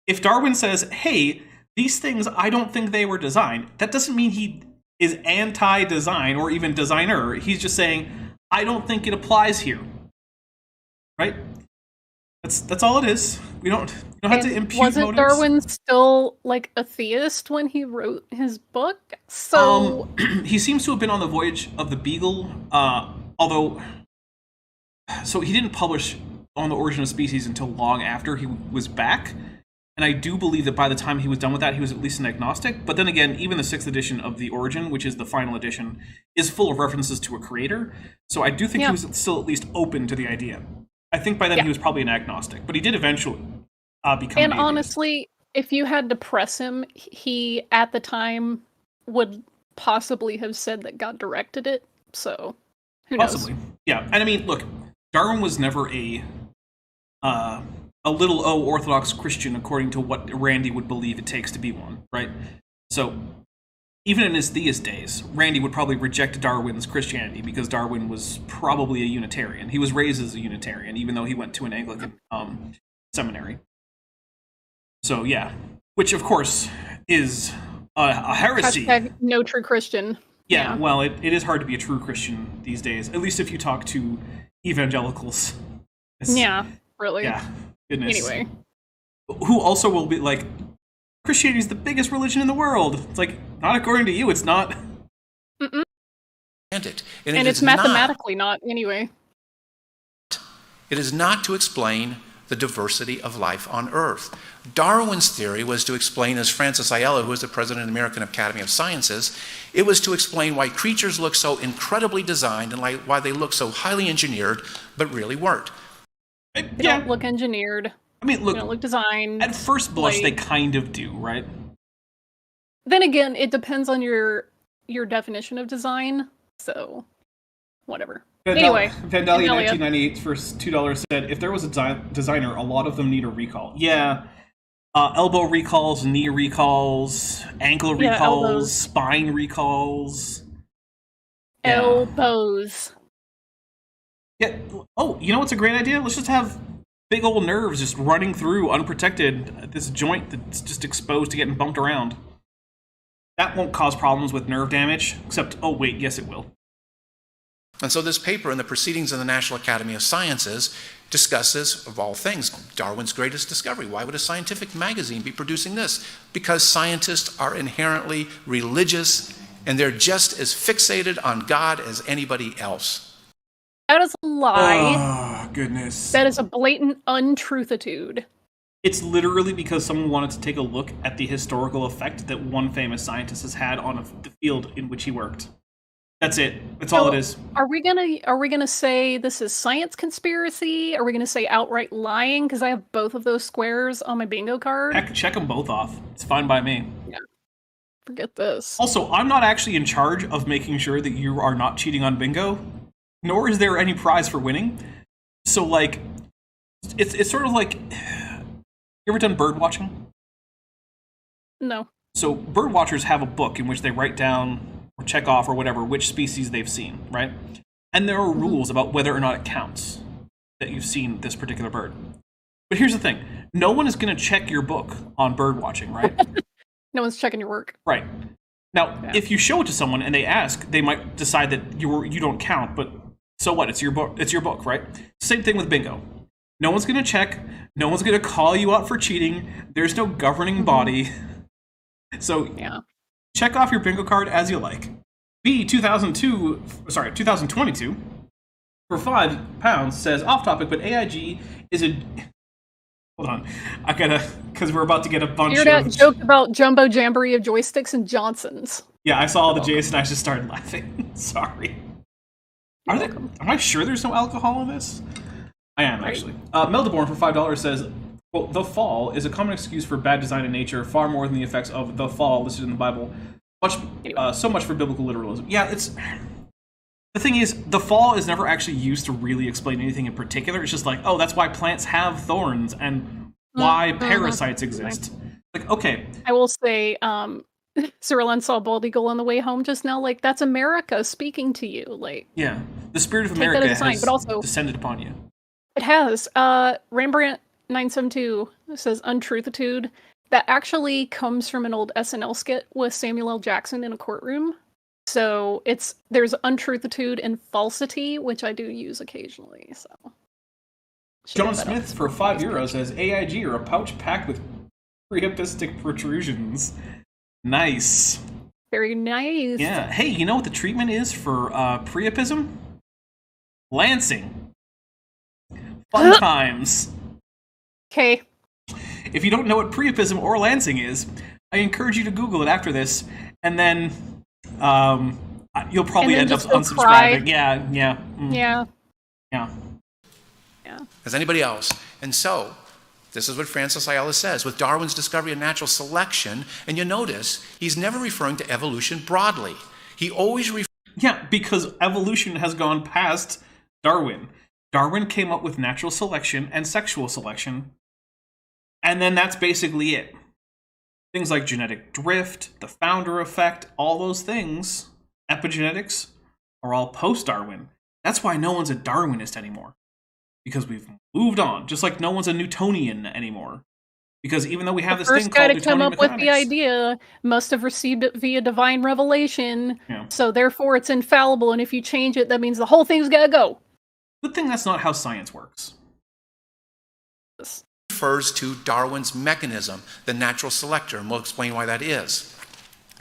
If Darwin says, hey, these things, I don't think they were designed, that doesn't mean he is anti-design or even designer. He's just saying, I don't think it applies here. Right? That's all it is. You don't have to impute wasn't motives. Darwin still like a theist when he wrote his book? So he seems to have been on the voyage of the Beetle, so he didn't publish On the Origin of Species until long after he was back. And I do believe that by the time he was done with that, he was at least an agnostic. But then again, even the 6th edition of The Origin, which is the final edition, is full of references to a creator. So I do think he was still at least open to the idea. I think by then he was probably an agnostic. But he did eventually become an And honestly, if you had to press him, he, at the time, would possibly have said that God directed it. So, who knows? Yeah. And I mean, look, Darwin was never a little Orthodox Christian according to what Randy would believe it takes to be one, right? So, even in his theist days, Randy would probably reject Darwin's Christianity because Darwin was probably a Unitarian. He was raised as a Unitarian, even though he went to an Anglican seminary. So, yeah. Which, of course, is a heresy. Hashtag no true Christian. Yeah, well, it is hard to be a true Christian these days, at least if you talk to evangelicals. Yeah, really. Yeah. Goodness. Anyway. Who also will be like, Christianity is the biggest religion in the world. It's like, not according to you, it's not. Mm-mm. And it's mathematically not, anyway. It is not to explain the diversity of life on Earth. Darwin's theory was to explain, as Francis Ayala, who was the president of the American Academy of Sciences, it was to explain why creatures look so incredibly designed and why they look so highly engineered, but really weren't. They don't look engineered. I mean, look, they don't look designed. At first blush, they kind of do, right? Then again, it depends on your definition of design. So, whatever. Anyway, Vandalia 1998 for $2 said, if there was a designer, a lot of them need a recall. Yeah. Elbow recalls, knee recalls, ankle recalls, elbows. Spine recalls. Elbows. Yeah. Oh, you know what's a great idea? Let's just have big old nerves just running through unprotected, this joint that's just exposed to getting bumped around. That won't cause problems with nerve damage, except, oh wait, yes it will. And so this paper in the Proceedings of the National Academy of Sciences discusses, of all things, Darwin's greatest discovery. Why would a scientific magazine be producing this? Because scientists are inherently religious, and they're just as fixated on God as anybody else. That is a lie. Oh, goodness. That is a blatant untruthitude. It's literally because someone wanted to take a look at the historical effect that one famous scientist has had on the field in which he worked. That's it. That's all it is. Are we gonna say this is science conspiracy? Are we gonna say outright lying? Because I have both of those squares on my bingo card. Heck, check them both off. It's fine by me. Yeah. Forget this. Also, I'm not actually in charge of making sure that you are not cheating on bingo, nor is there any prize for winning. So, like, it's sort of like ever done bird watching? No. So bird watchers have a book in which they write down or check off or whatever which species they've seen, right? And there are rules about whether or not it counts that you've seen this particular bird. But here's the thing. No one is going to check your book on bird watching, right? No one's checking your work. Right. Now, if you show it to someone and they ask, they might decide that you don't count, but so what? It's your book. It's your book, right? Same thing with bingo. No one's going to check. No one's going to call you out for cheating. There's no governing body. So check off your bingo card as you like. B 2022 for £5 says off topic, but AIG is a. Hold on, I gotta because we're about to get a bunch of. That joke about jumbo jamboree of joysticks and Johnsons. Yeah, I saw all the J's and I just started laughing. Sorry. Am I sure there's no alcohol in this? I am actually. Meldaborn for $5 says, well, the fall is a common excuse for bad design in nature, far more than the effects of the fall listed in the Bible. So much for biblical literalism. Yeah, the thing is, the fall is never actually used to really explain anything in particular. It's just like, oh, that's why plants have thorns and why parasites exist. Like, okay. I will say, Cyrillen saw a bald eagle on the way home just now. Like, that's America speaking to you. Like, yeah, the spirit of America has descended upon you. It has. Rembrandt 972 says untruthitude. That actually comes from an old SNL skit with Samuel L. Jackson in a courtroom. So there's untruthitude and falsity, which I do use occasionally. So John Smith for €5 says AIG or a pouch packed with priapistic protrusions. Nice. Very nice. Yeah. Hey, you know what the treatment is for priapism? Lancing. Fun times. Okay. If you don't know what priapism or lancing is, I encourage you to Google it after this, and then you'll probably end up unsubscribing. Yeah. As anybody else. And so, this is what Francis Ayala says. With Darwin's discovery of natural selection, and you notice, he's never referring to evolution broadly. He always Yeah, because evolution has gone past Darwin. Darwin came up with natural selection and sexual selection, and then that's basically it. Things like genetic drift, the founder effect, all those things, epigenetics, are all post-Darwin. That's why no one's a Darwinist anymore. Because we've moved on. Just like no one's a Newtonian anymore. Because even though we have this thing called Newtonian mechanics... The first guy to come up with the idea must have received it via divine revelation, so therefore it's infallible, and if you change it, that means the whole thing's gotta go. Good thing that's not how science works. Refers to Darwin's mechanism, the natural selector, and we'll explain why that is.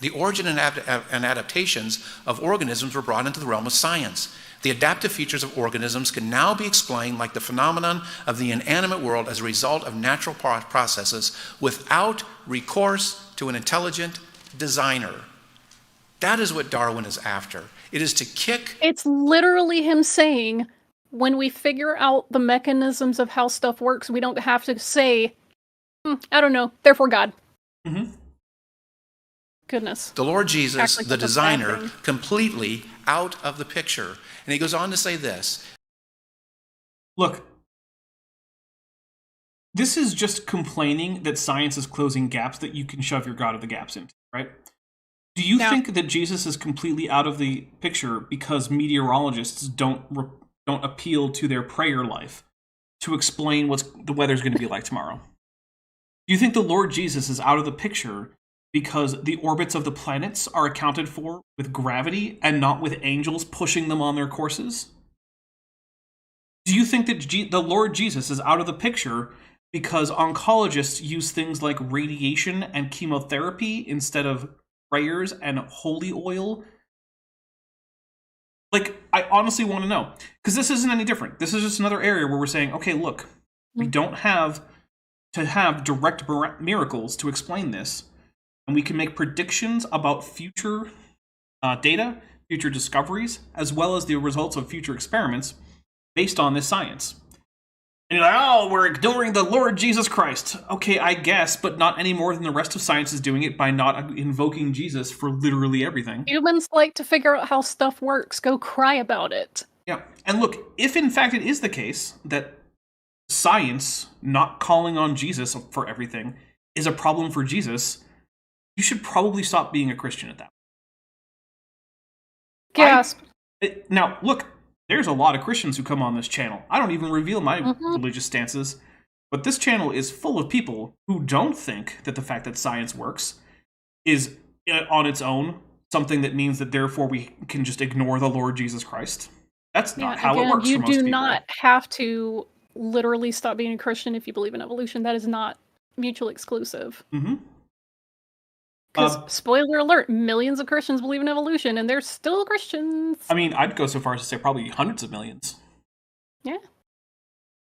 The origin and adaptations of organisms were brought into the realm of science. The adaptive features of organisms can now be explained like the phenomenon of the inanimate world as a result of natural processes without recourse to an intelligent designer. That is what Darwin is after. It is to kick... It's literally him saying, when we figure out the mechanisms of how stuff works, we don't have to say, I don't know, therefore God. Mm-hmm. Goodness. The Lord Jesus, the designer, completely out of the picture. And he goes on to say this. Look, this is just complaining that science is closing gaps that you can shove your God of the gaps into, right? Do you think that Jesus is completely out of the picture because meteorologists don't appeal to their prayer life to explain what the weather's going to be like tomorrow? Do you think the Lord Jesus is out of the picture because the orbits of the planets are accounted for with gravity and not with angels pushing them on their courses? Do you think that the Lord Jesus is out of the picture because oncologists use things like radiation and chemotherapy instead of prayers and holy oil? Like, I honestly want to know. Because this isn't any different. This is just another area where we're saying, okay, look, we don't have to have direct miracles to explain this. And we can make predictions about future data, future discoveries, as well as the results of future experiments based on this science. And you're like, oh, we're ignoring the Lord Jesus Christ. Okay, I guess, but not any more than the rest of science is doing it by not invoking Jesus for literally everything. Humans like to figure out how stuff works. Go cry about it. Yeah, and look, if in fact it is the case that science not calling on Jesus for everything is a problem for Jesus, you should probably stop being a Christian at that point. Gasp. Now, look, there's a lot of Christians who come on this channel. I don't even reveal my religious stances, but this channel is full of people who don't think that the fact that science works is, on its own, something that means that therefore we can just ignore the Lord Jesus Christ. That's not how it works for most people. You do not have to literally stop being a Christian if you believe in evolution. That is not mutually exclusive. Because, spoiler alert, millions of Christians believe in evolution, and they're still Christians. I mean, I'd go so far as to say probably hundreds of millions. Yeah.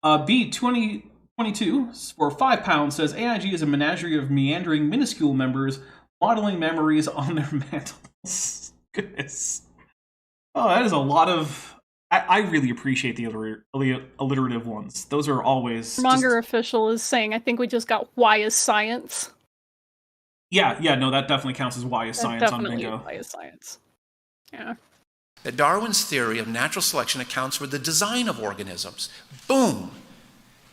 B2022 for £5 says AIG is a menagerie of meandering, minuscule members modeling memories on their mantles. Goodness. Oh, that is a lot of... I really appreciate the alliterative ones. Those are always... Monger Official is saying, I think we just got why is science. Yeah, no, that definitely counts as why is science on bingo. Why is science. Yeah. That Darwin's theory of natural selection accounts for the design of organisms. Boom!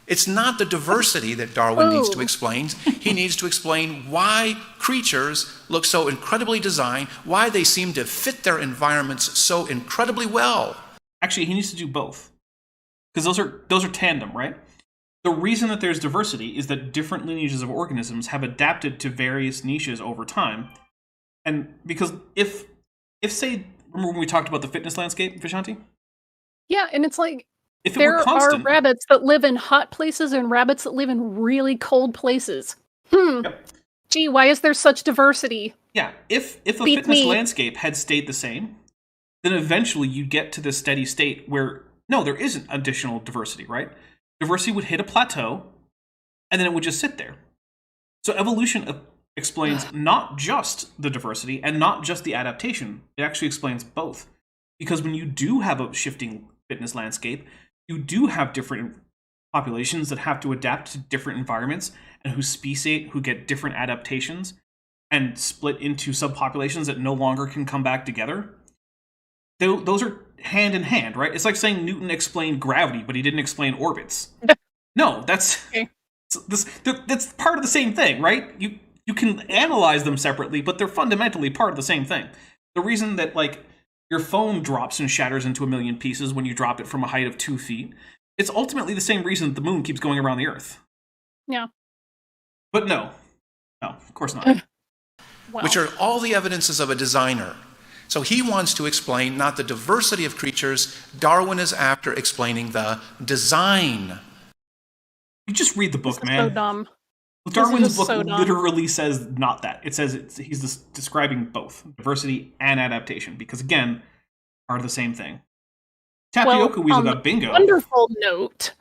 It's not the diversity that Darwin needs to explain. He needs to explain why creatures look so incredibly designed, why they seem to fit their environments so incredibly well. Actually, he needs to do both. Because those are tandem, right? The reason that there's diversity is that different lineages of organisms have adapted to various niches over time. And because if say, remember when we talked about the fitness landscape, Vishanti? Yeah, and it's like, if there are rabbits that live in hot places and rabbits that live in really cold places. Yep. Gee, why is there such diversity? Yeah, if a fitness landscape had stayed the same, then eventually you'd get to this steady state where, no, there isn't additional diversity, right? Diversity would hit a plateau, and then it would just sit there. So evolution explains not just the diversity and not just the adaptation. It actually explains both. Because when you do have a shifting fitness landscape, you do have different populations that have to adapt to different environments and who get different adaptations and split into subpopulations that no longer can come back together. Those are hand in hand, right? It's like saying Newton explained gravity, but he didn't explain orbits. No, that's part of the same thing, right? You can analyze them separately, but they're fundamentally part of the same thing. The reason that, like, your phone drops and shatters into a million pieces when you drop it from a height of 2 feet, it's ultimately the same reason that the moon keeps going around the Earth. Yeah. But no, of course not. Well. Which are all the evidences of a designer. So he wants to explain not the diversity of creatures. Darwin is after explaining the design. You just read the book, this is man. So dumb. Darwin's book literally says not that. It says he's describing both diversity and adaptation because, again, are the same thing. Tapioca Weasel got bingo. Wonderful note.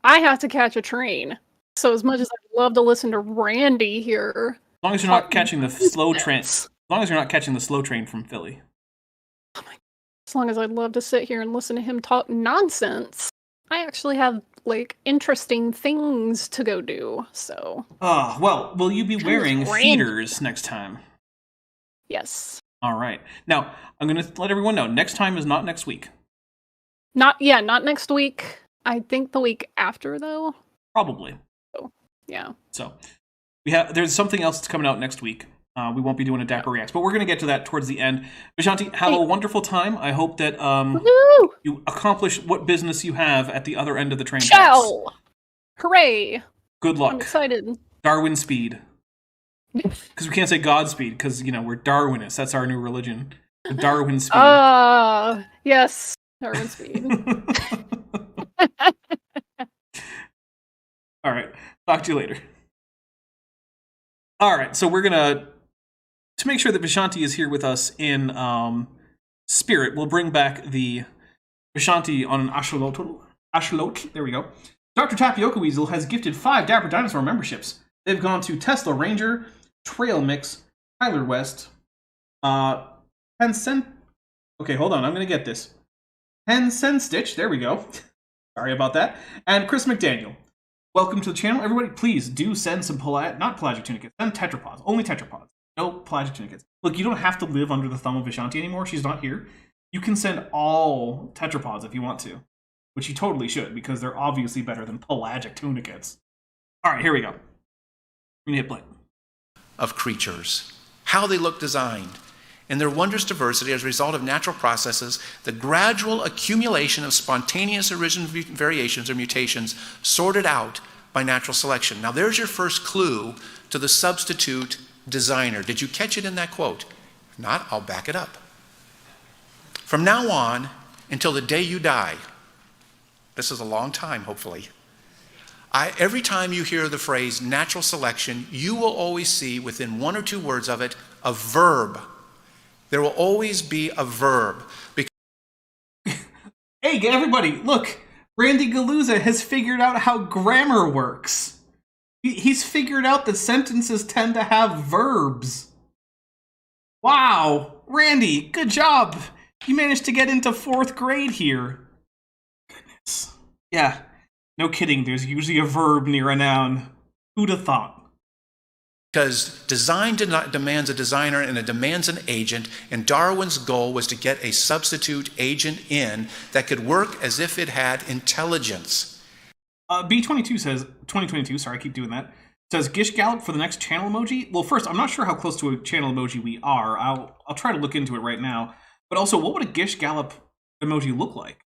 I have to catch a train. So as much as I'd love to listen to Randy here, as long as you're not catching the slow train. As long as you're not catching the slow train from Philly. Oh my! As long as I'd love to sit here and listen to him talk nonsense, I actually have interesting things to go do. So. Well, will you be wearing feeders next time? Yes. All right. Now I'm going to let everyone know. Next time is not next week. Not next week. I think the week after, though. Probably. Oh, yeah. So there's something else that's coming out next week. We won't be doing a Dapper Reacts, but we're going to get to that towards the end. Vishanti, have a wonderful time. I hope that you accomplish what business you have at the other end of the train tracks. Hooray! Good luck. I'm excited. Darwin speed. Because we can't say Godspeed, because, we're Darwinists. That's our new religion. The Darwin speed. Yes. Darwin speed. All right. Talk to you later. All right. So we're going to make sure that Vishanti is here with us in spirit, we'll bring back the Vishanti on an Ashalot. There we go. Dr. Tapioca Weasel has gifted 5 Dapper Dinosaur memberships. They've gone to Tesla Ranger, Trail Mix, Tyler West, Pensen. Okay, hold on. I'm going to get this. Pensen Stitch. There we go. Sorry about that. And Chris McDaniel. Welcome to the channel. Everybody, please do send some not pelagic tunicates. Send tetrapods. Only tetrapods. No pelagic tunicates. Look, you don't have to live under the thumb of Vishanti anymore. She's not here. You can send all tetrapods if you want to. which you totally should, because they're obviously better than pelagic tunicates. All right, here we go. I'm gonna hit play. Of creatures, how they look designed, and their wondrous diversity as a result of natural processes, the gradual accumulation of spontaneous original variations or mutations sorted out by natural selection. Now there's your first clue to the substitute designer. Did you catch it in that quote? If not, I'll back it up. From now on until the day you die, this is a long time, hopefully, every time you hear the phrase natural selection, you will always see within one or two words of it a verb. There will always be a verb. Hey, everybody, look! Randy Guliuzza has figured out how grammar works. He's figured out that sentences tend to have verbs. Wow! Randy, good job! You managed to get into 4th grade here. Goodness. Yeah, no kidding, there's usually a verb near a noun. Who'd have thought? Because design demands a designer and it demands an agent, and Darwin's goal was to get a substitute agent in that could work as if it had intelligence. B22 says, 2022, sorry, I keep doing that, says Gish Gallop for the next channel emoji. Well, first, I'm not sure how close to a channel emoji we are. I'll try to look into it right now. But also, what would a Gish Gallop emoji look like?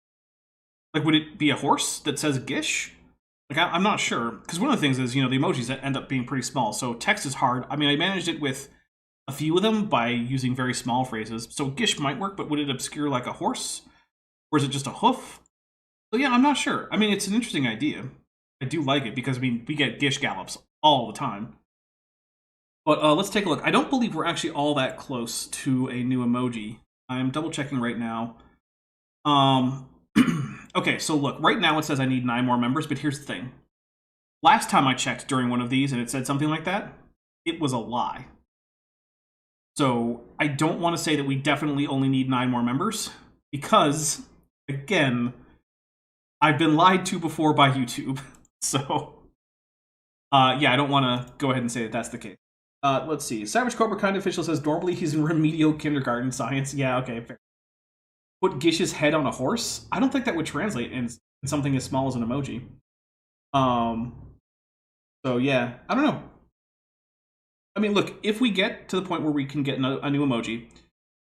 Like, would it be a horse that says Gish? Like, I'm not sure. Because one of the things is, the emojis that end up being pretty small. So text is hard. I mean, I managed it with a few of them by using very small phrases. So Gish might work, but would it obscure like a horse? Or is it just a hoof? So yeah, I'm not sure. I mean, it's an interesting idea. I do like it because, we get Gish Gallops all the time. But let's take a look. I don't believe we're actually all that close to a new emoji. I'm double checking right now. Okay, so look, right now it says I need 9 more members, but here's the thing. Last time I checked during one of these and it said something like that, it was a lie. So I don't want to say that we definitely only need 9 more members, because, again, I've been lied to before by YouTube. So, yeah, I don't want to go ahead and say that that's the case. Let's see. Savage Cobra Kind Official says normally he's in remedial kindergarten science. Yeah, okay, fair. Put Gish's head on a horse? I don't think that would translate in something as small as an emoji. So yeah, I don't know. I mean, look, if we get to the point where we can get a new emoji,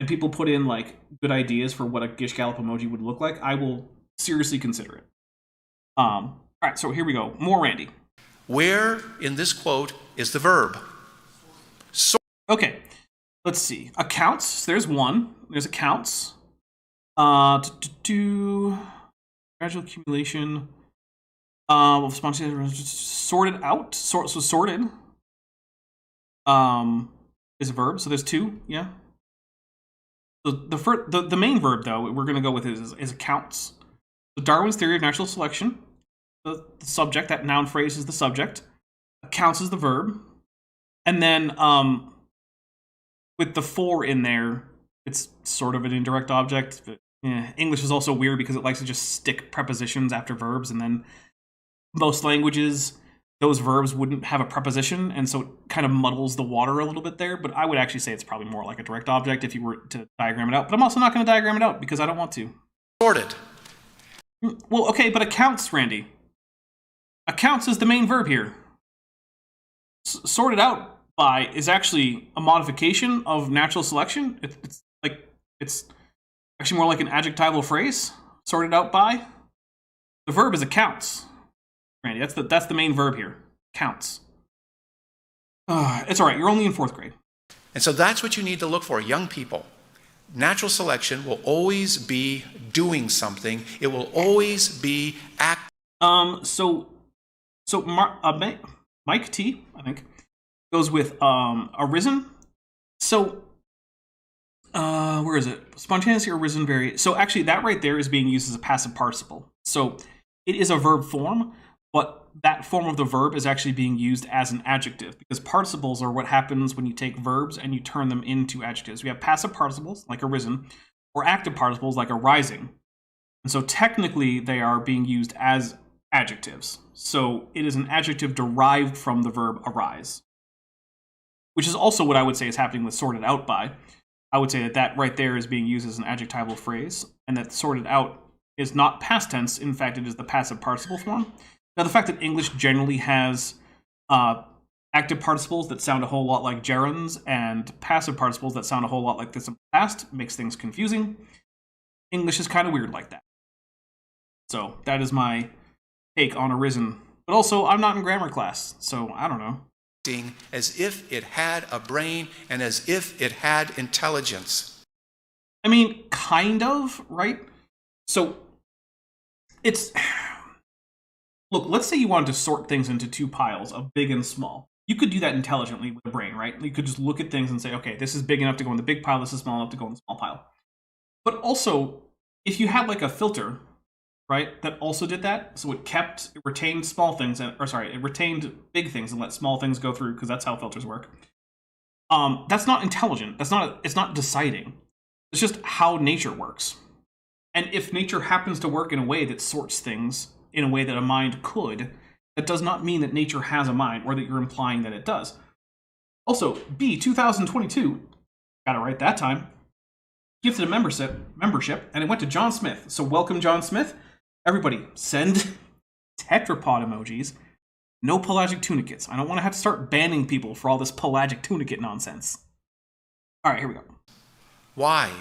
and people put in, like, good ideas for what a Gish Gallop emoji would look like, I will seriously consider it. Alright, so here we go. More Randy. Where in this quote is the verb? Okay, let's see. Accounts, there's one. There's accounts. Gradual accumulation of spontaneous sorted out. So sorted is a verb. So there's 2. Yeah. So the main verb though we're going to go with is accounts. So Darwin's theory of natural selection. The subject, that noun phrase is the subject. Accounts is the verb, and then with the for in there, it's sort of an indirect object. But English is also weird because it likes to just stick prepositions after verbs, and then most languages, those verbs wouldn't have a preposition, and so it kind of muddles the water a little bit there. But I would actually say it's probably more like a direct object if you were to diagram it out. But I'm also not going to diagram it out because I don't want to. Sorted. Well, okay, but accounts, Randy. Accounts is the main verb here. Sorted out by is actually a modification of natural selection. It's actually more like an adjectival phrase. Sorted out by. The verb is accounts. Randy, that's the main verb here. Counts. It's all right. You're only in 4th grade. And so that's what you need to look for, young people. Natural selection will always be doing something. It will always be acting. Mike T, I think, goes with arisen. So, where is it? Spontaneously arisen very. So actually, that right there is being used as a passive participle. So it is a verb form, but that form of the verb is actually being used as an adjective, because participles are what happens when you take verbs and you turn them into adjectives. We have passive participles, like arisen, or active participles, like arising. And so technically, they are being used as adjectives. So it is an adjective derived from the verb arise, which is also what I would say is happening with sorted out by. I would say that right there is being used as an adjectival phrase, and that sorted out is not past tense. In fact, it is the passive participle form. Now, the fact that English generally has active participles that sound a whole lot like gerunds and passive participles that sound a whole lot like this in the past makes things confusing. English is kind of weird like that. So that is my take on arisen. But also, I'm not in grammar class, so I don't know. As if it had a brain and as if it had intelligence. I mean, kind of, right? So, it's... Look, let's say you wanted to sort things into two piles of big and small. You could do that intelligently with a brain, right? You could just look at things and say, okay, this is big enough to go in the big pile, this is small enough to go in the small pile. But also, if you had like a filter, right, that also did that, so it retained small things, it retained big things and let small things go through, because that's how filters work. That's not intelligent. It's not deciding. It's just how nature works. And if nature happens to work in a way that sorts things in a way that a mind could, that does not mean that nature has a mind, or that you're implying that it does. Also, B, 2022, got it right that time, gifted a membership, and it went to John Smith. So welcome, John Smith. Everybody, send tetrapod emojis. No pelagic tunicates. I don't want to have to start banning people for all this pelagic tunicate nonsense. All right, here we go. Why?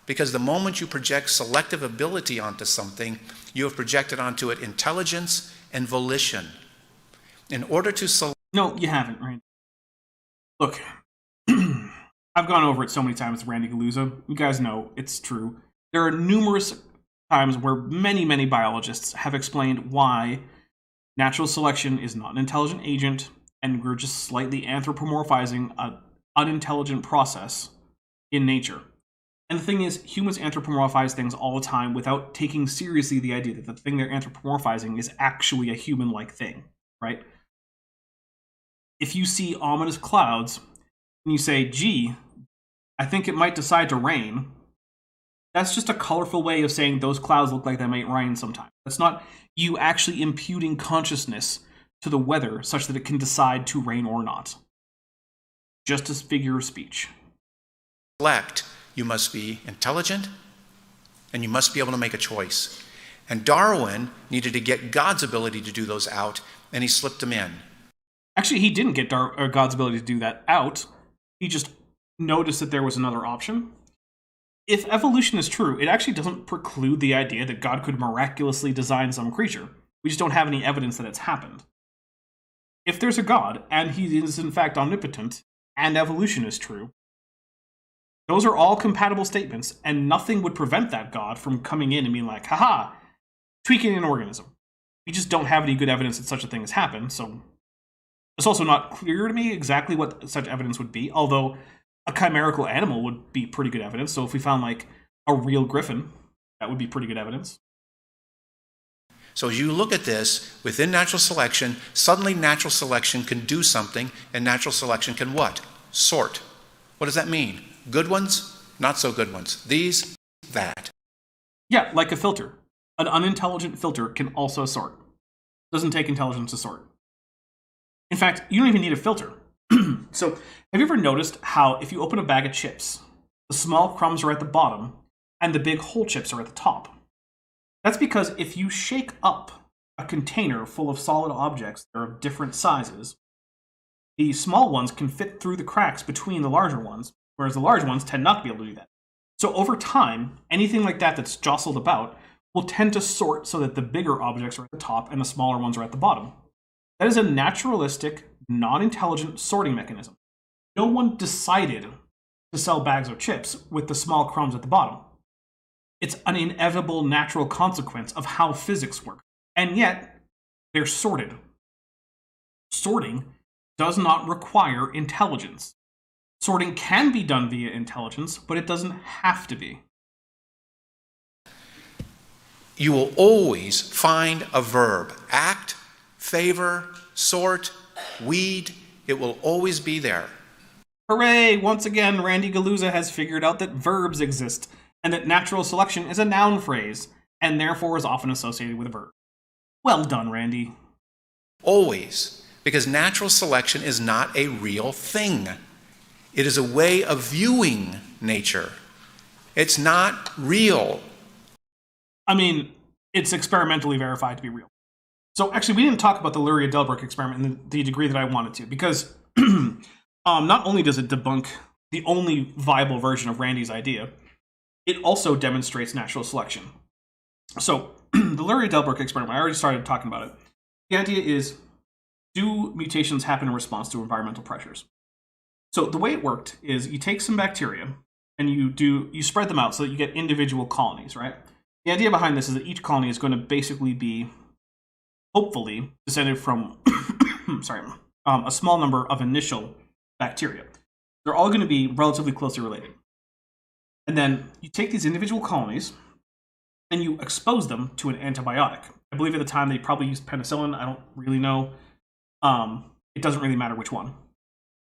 Because the moment you project selective ability onto something, you have projected onto it intelligence and volition. In order to select... No, you haven't, right? Look, I've gone over it so many times with Randy Guliuzza. You guys know it's true. There are numerous times where many, many biologists have explained why natural selection is not an intelligent agent, and we're just slightly anthropomorphizing an unintelligent process in nature. And the thing is, humans anthropomorphize things all the time without taking seriously the idea that the thing they're anthropomorphizing is actually a human-like thing, right? If you see ominous clouds, and you say, gee, I think it might decide to rain, that's just a colorful way of saying those clouds look like they might rain sometime. That's not you actually imputing consciousness to the weather such that it can decide to rain or not. Just a figure of speech. Select. You must be intelligent, and you must be able to make a choice. And Darwin needed to get God's ability to do those out, and he slipped them in. Actually, he didn't get God's ability to do that out. He just noticed that there was another option. If evolution is true, it actually doesn't preclude the idea that God could miraculously design some creature. We just don't have any evidence that it's happened. If there's a God, and he is in fact omnipotent, and evolution is true, those are all compatible statements, and nothing would prevent that God from coming in and being like, haha, tweaking an organism. We just don't have any good evidence that such a thing has happened, so it's also not clear to me exactly what such evidence would be, although a chimerical animal would be pretty good evidence. So if we found like a real griffin, that would be pretty good evidence. So as you look at this, within natural selection, suddenly natural selection can do something, and natural selection can what? Sort. What does that mean? Good ones, not so good ones. These, that. Yeah, like a filter. An unintelligent filter can also sort. Doesn't take intelligence to sort. In fact, you don't even need a filter. So, have you ever noticed how if you open a bag of chips, the small crumbs are at the bottom and the big whole chips are at the top? That's because if you shake up a container full of solid objects that are of different sizes, the small ones can fit through the cracks between the larger ones, whereas the large ones tend not to be able to do that. So over time, anything like that that's jostled about will tend to sort so that the bigger objects are at the top and the smaller ones are at the bottom. That is a naturalistic, non-intelligent sorting mechanism. No one decided to sell bags of chips with the small crumbs at the bottom. It's an inevitable natural consequence of how physics work. And yet, they're sorted. Sorting does not require intelligence. Sorting can be done via intelligence, but it doesn't have to be. You will always find a verb. Act, favor, sort, weed. It will always be there. Hooray! Once again, Randy Guliuzza has figured out that verbs exist, and that natural selection is a noun phrase, and therefore is often associated with a verb. Well done, Randy. Always. Because natural selection is not a real thing. It is a way of viewing nature. It's not real. I mean, it's experimentally verified to be real. So actually, we didn't talk about the Luria-Delbruck experiment in the degree that I wanted to, because not only does it debunk the only viable version of Randy's idea, it also demonstrates natural selection. So the Luria-Delbruck experiment, I already started talking about it. The idea is, do mutations happen in response to environmental pressures? So the way it worked is you take some bacteria and you spread them out so that you get individual colonies, right? The idea behind this is that each colony is going to basically be, hopefully, descended from a small number of initial bacteria. They're all going to be relatively closely related. And then you take these individual colonies and you expose them to an antibiotic. I believe at the time they probably used penicillin. I don't really know. It doesn't really matter which one.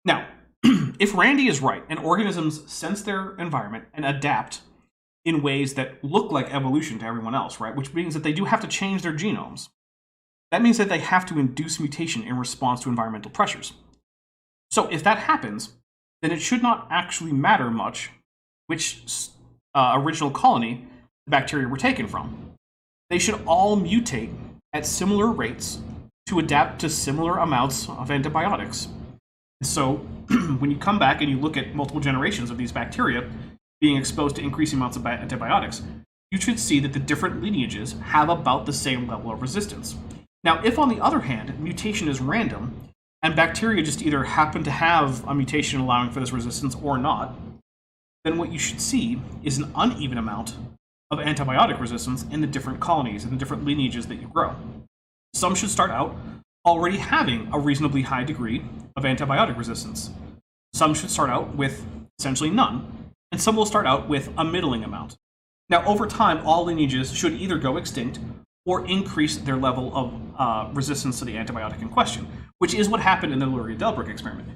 Now, if Randy is right and organisms sense their environment and adapt in ways that look like evolution to everyone else, right? Which means that they do have to change their genomes. That means that they have to induce mutation in response to environmental pressures. So if that happens, then it should not actually matter much which original colony the bacteria were taken from. They should all mutate at similar rates to adapt to similar amounts of antibiotics. So when you come back and you look at multiple generations of these bacteria being exposed to increasing amounts of antibiotics, you should see that the different lineages have about the same level of resistance. Now, if on the other hand, mutation is random, and bacteria just either happen to have a mutation allowing for this resistance or not, then what you should see is an uneven amount of antibiotic resistance in the different colonies and the different lineages that you grow. Some should start out already having a reasonably high degree of antibiotic resistance. Some should start out with essentially none, and some will start out with a middling amount. Now, over time, all lineages should either go extinct or increase their level of resistance to the antibiotic in question, which is what happened in the Luria-Delbruck experiment.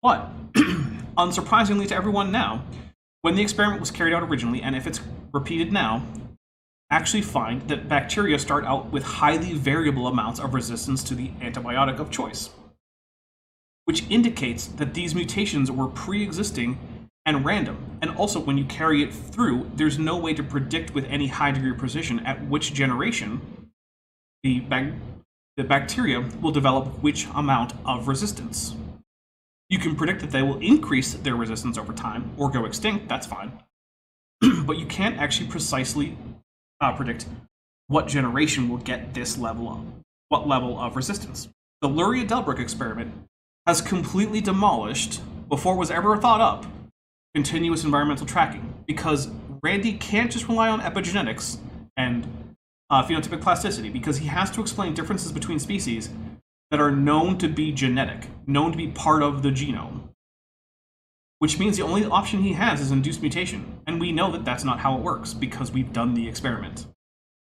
But, unsurprisingly to everyone now, when the experiment was carried out originally, and if it's repeated now, actually find that bacteria start out with highly variable amounts of resistance to the antibiotic of choice, which indicates that these mutations were pre-existing and random. And also, when you carry it through, there's no way to predict with any high degree of precision at which generation the bacteria will develop which amount of resistance. You can predict that they will increase their resistance over time or go extinct, that's fine. But you can't actually precisely predict what generation will get what level of resistance. The Luria-Delbruck experiment has completely demolished, before it was ever thought up, continuous environmental tracking, because Randy can't just rely on epigenetics and phenotypic plasticity, because he has to explain differences between species that are known to be genetic, known to be part of the genome. Which means the only option he has is induced mutation. And we know that that's not how it works, because we've done the experiment.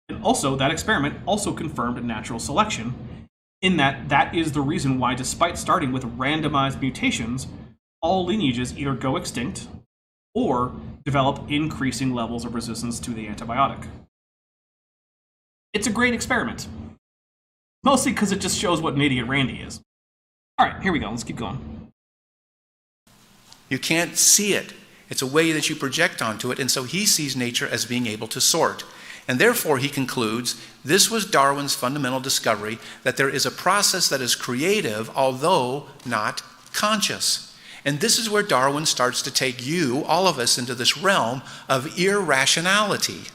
And also, that experiment also confirmed natural selection, in that that is the reason why, despite starting with randomized mutations, all lineages either go extinct or develop increasing levels of resistance to the antibiotic. It's a great experiment. Mostly because it just shows what an idiot Randy is. Alright, here we go. Let's keep going. You can't see it. It's a way that you project onto it, and so he sees nature as being able to sort. And therefore, he concludes, this was Darwin's fundamental discovery, that there is a process that is creative, although not conscious. And this is where Darwin starts to take you, all of us, into this realm of irrationality,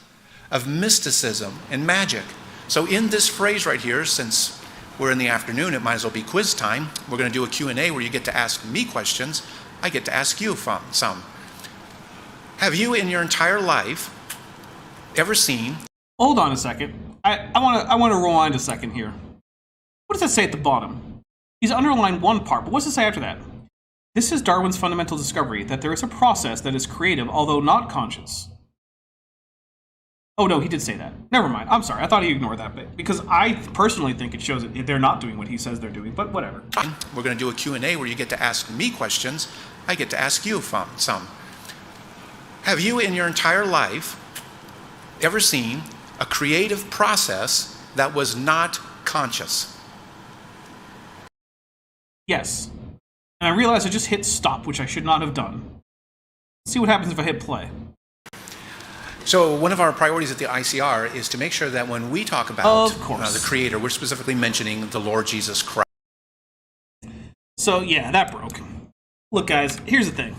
of mysticism and magic. So in this phrase right here, since we're in the afternoon, it might as well be quiz time. We're going to do a Q&A where you get to ask me questions. I get to ask you some. Have you in your entire life ever seen... Hold on a second. I want to rewind a second here. What does that say at the bottom? He's underlined one part, but what's it say after that? This is Darwin's fundamental discovery, that there is a process that is creative, although not conscious. Oh no, he did say that. Never mind. I'm sorry. I thought he ignored that bit, because I personally think it shows that they're not doing what he says they're doing, but whatever. We're going to do a Q&A where you get to ask me questions. I get to ask you some. Have you in your entire life ever seen a creative process that was not conscious? Yes. And I realized I just hit stop, which I should not have done. Let's see what happens if I hit play. So one of our priorities at the ICR is to make sure that when we talk about the Creator, we're specifically mentioning the Lord Jesus Christ. So yeah, that broke. Look, guys, here's the thing.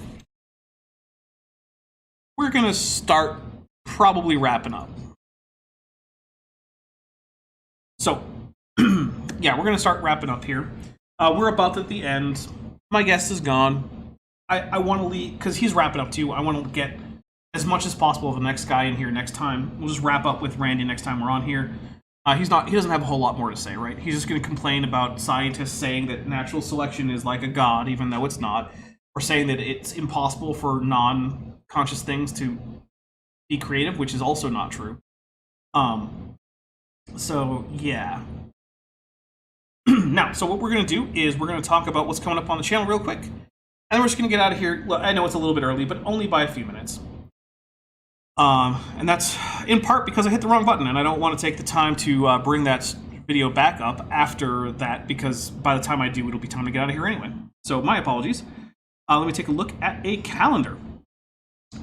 We're going to start probably wrapping up. So, yeah, we're going to start wrapping up here. We're about at the end. My guest is gone. I want to leave, because he's wrapping up too. I want to get as much as possible of the next guy in here next time. We'll just wrap up with Randy next time we're on here. He doesn't have a whole lot more to say, right? He's just going to complain about scientists saying that natural selection is like a god, even though it's not, or saying that it's impossible for non-conscious things to be creative, which is also not true. So yeah. Now, so what we're going to do is we're going to talk about what's coming up on the channel real quick, and then we're just going to get out of here. Look, I know it's a little bit early, but only by a few minutes. And that's in part because I hit the wrong button, and I don't want to take the time to bring that video back up after that, because by the time I do, it'll be time to get out of here anyway. So my apologies. Let me take a look at a calendar.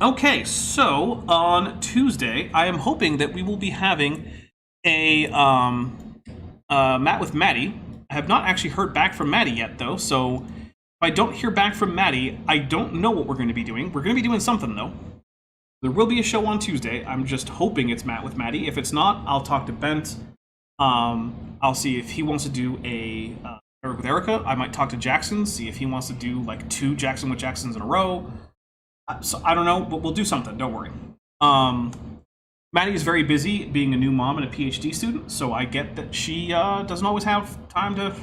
Okay, so on Tuesday, I am hoping that we will be having a Matt with Maddie. I have not actually heard back from Maddie yet, though, so if I don't hear back from Maddie, I don't know what we're going to be doing. We're going to be doing something, though. There will be a show on Tuesday. I'm just hoping it's Matt with Maddie. If it's not, I'll talk to Bent. I'll see if he wants to do a Eric with Erica. I might talk to Jackson, see if he wants to do like 2 Jackson with Jacksons in a row. So I don't know, but we'll do something. Don't worry. Maddie is very busy being a new mom and a PhD student, so I get that she doesn't always have time to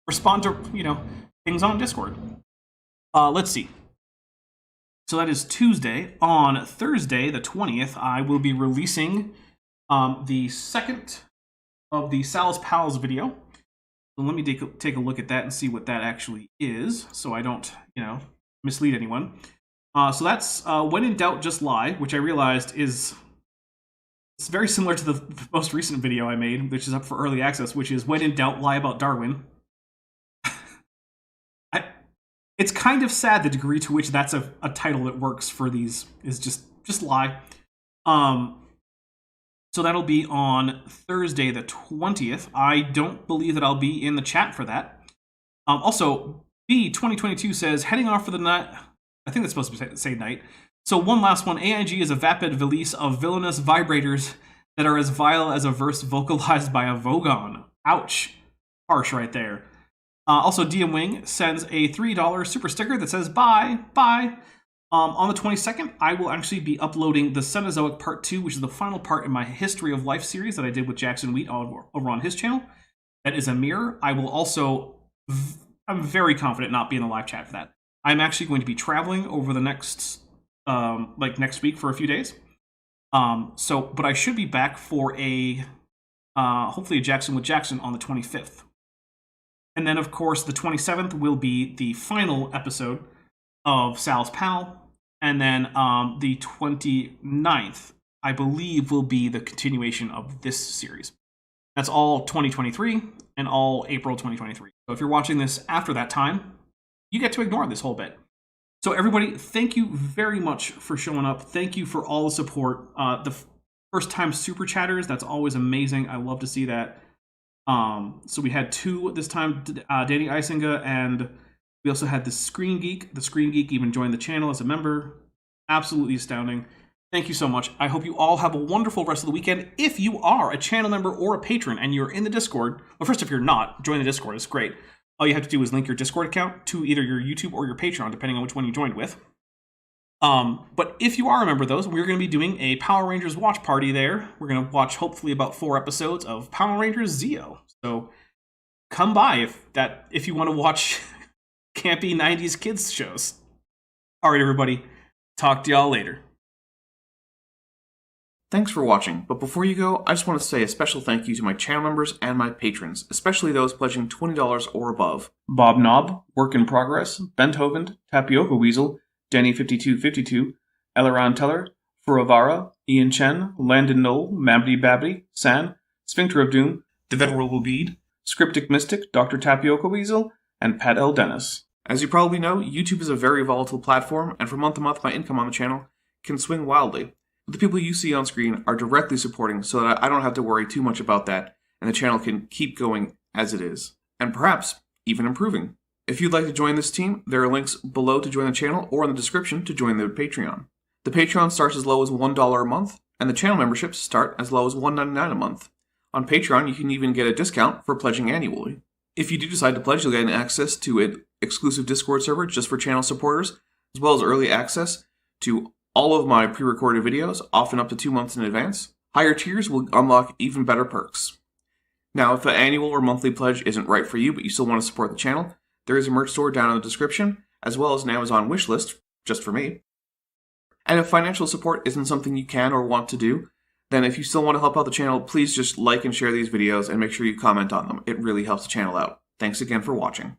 respond to, things on Discord. Let's see. So that is Tuesday. On Thursday, the 20th, I will be releasing the second of the Sal's Pals video. So let me take a look at that and see what that actually is, so I don't, mislead anyone. So that's When in Doubt, Just Lie, which I realized is... It's very similar to the most recent video I made, which is up for early access, which is When in Doubt, Lie About Darwin. It's kind of sad the degree to which that's a title that works for these is just lie. So that'll be on Thursday the 20th. I don't believe that I'll be in the chat for that. Also, B2022 says, heading off for the night. I think that's supposed to say night. So one last one. AIG is a vapid valise of villainous vibrators that are as vile as a verse vocalized by a Vogon. Ouch. Harsh right there. Also, DM Wing sends a $3 super sticker that says bye, bye. On the 22nd, I will actually be uploading the Cenozoic Part 2, which is the final part in my History of Life series that I did with Jackson Wheat over on his channel. That is a mirror. I will also, I'm very confident not be in the live chat for that. I'm actually going to be traveling over the next, next week for a few days. But I should be back for a, hopefully a Jackson with Jackson on the 25th. And then, of course, the 27th will be the final episode of Sal's Pal. And then the 29th, I believe, will be the continuation of this series. That's all 2023 and all April 2023. So if you're watching this after that time, you get to ignore this whole bit. So everybody, thank you very much for showing up. Thank you for all the support. The first-time super chatters, that's always amazing. I love to see that. So we had 2 this time, Danny Isinga, and we also had the Screen Geek. The Screen Geek even joined the channel as a member. Absolutely astounding. Thank you so much. I hope you all have a wonderful rest of the weekend. If you are a channel member or a patron and you're in the Discord, well, first, if you're not, join the Discord. It's great. All you have to do is link your Discord account to either your YouTube or your Patreon, depending on which one you joined with. But if you are a member of those, we're going to be doing a Power Rangers watch party there. We're going to watch hopefully about 4 episodes of Power Rangers Zeo. So come by if you want to watch campy 90s kids shows. All right, everybody. Talk to y'all later. Thanks for watching, but before you go, I just want to say a special thank you to my channel members and my patrons, especially those pledging $20 or above. Bob Knob, Work in Progress, Benthoven, Tapioca Weasel, Danny5252, Eleron Teller, Furavara, Ian Chen, Landon Knoll, Mabdy Babby, San, Sphincter of Doom, The Venerable Bead, Scriptic Mystic, Dr. Tapioca Weasel, and Pat L. Dennis. As you probably know, YouTube is a very volatile platform, and from month to month my income on the channel can swing wildly. the people you see on screen are directly supporting so that I don't have to worry too much about that, and the channel can keep going as it is, and perhaps even improving. If you'd like to join this team, there are links below to join the channel or in the description to join the Patreon. The Patreon starts as low as $1 a month, and the channel memberships start as low as $1.99 a month. On Patreon, you can even get a discount for pledging annually. If you do decide to pledge, you'll get access to an exclusive Discord server just for channel supporters, as well as early access to all of my pre-recorded videos, often up to 2 months in advance. Higher tiers will unlock even better perks. Now, if an annual or monthly pledge isn't right for you, but you still want to support the channel, there is a merch store down in the description, as well as an Amazon wishlist, just for me. And if financial support isn't something you can or want to do, then if you still want to help out the channel, please just like and share these videos and make sure you comment on them. It really helps the channel out. Thanks again for watching.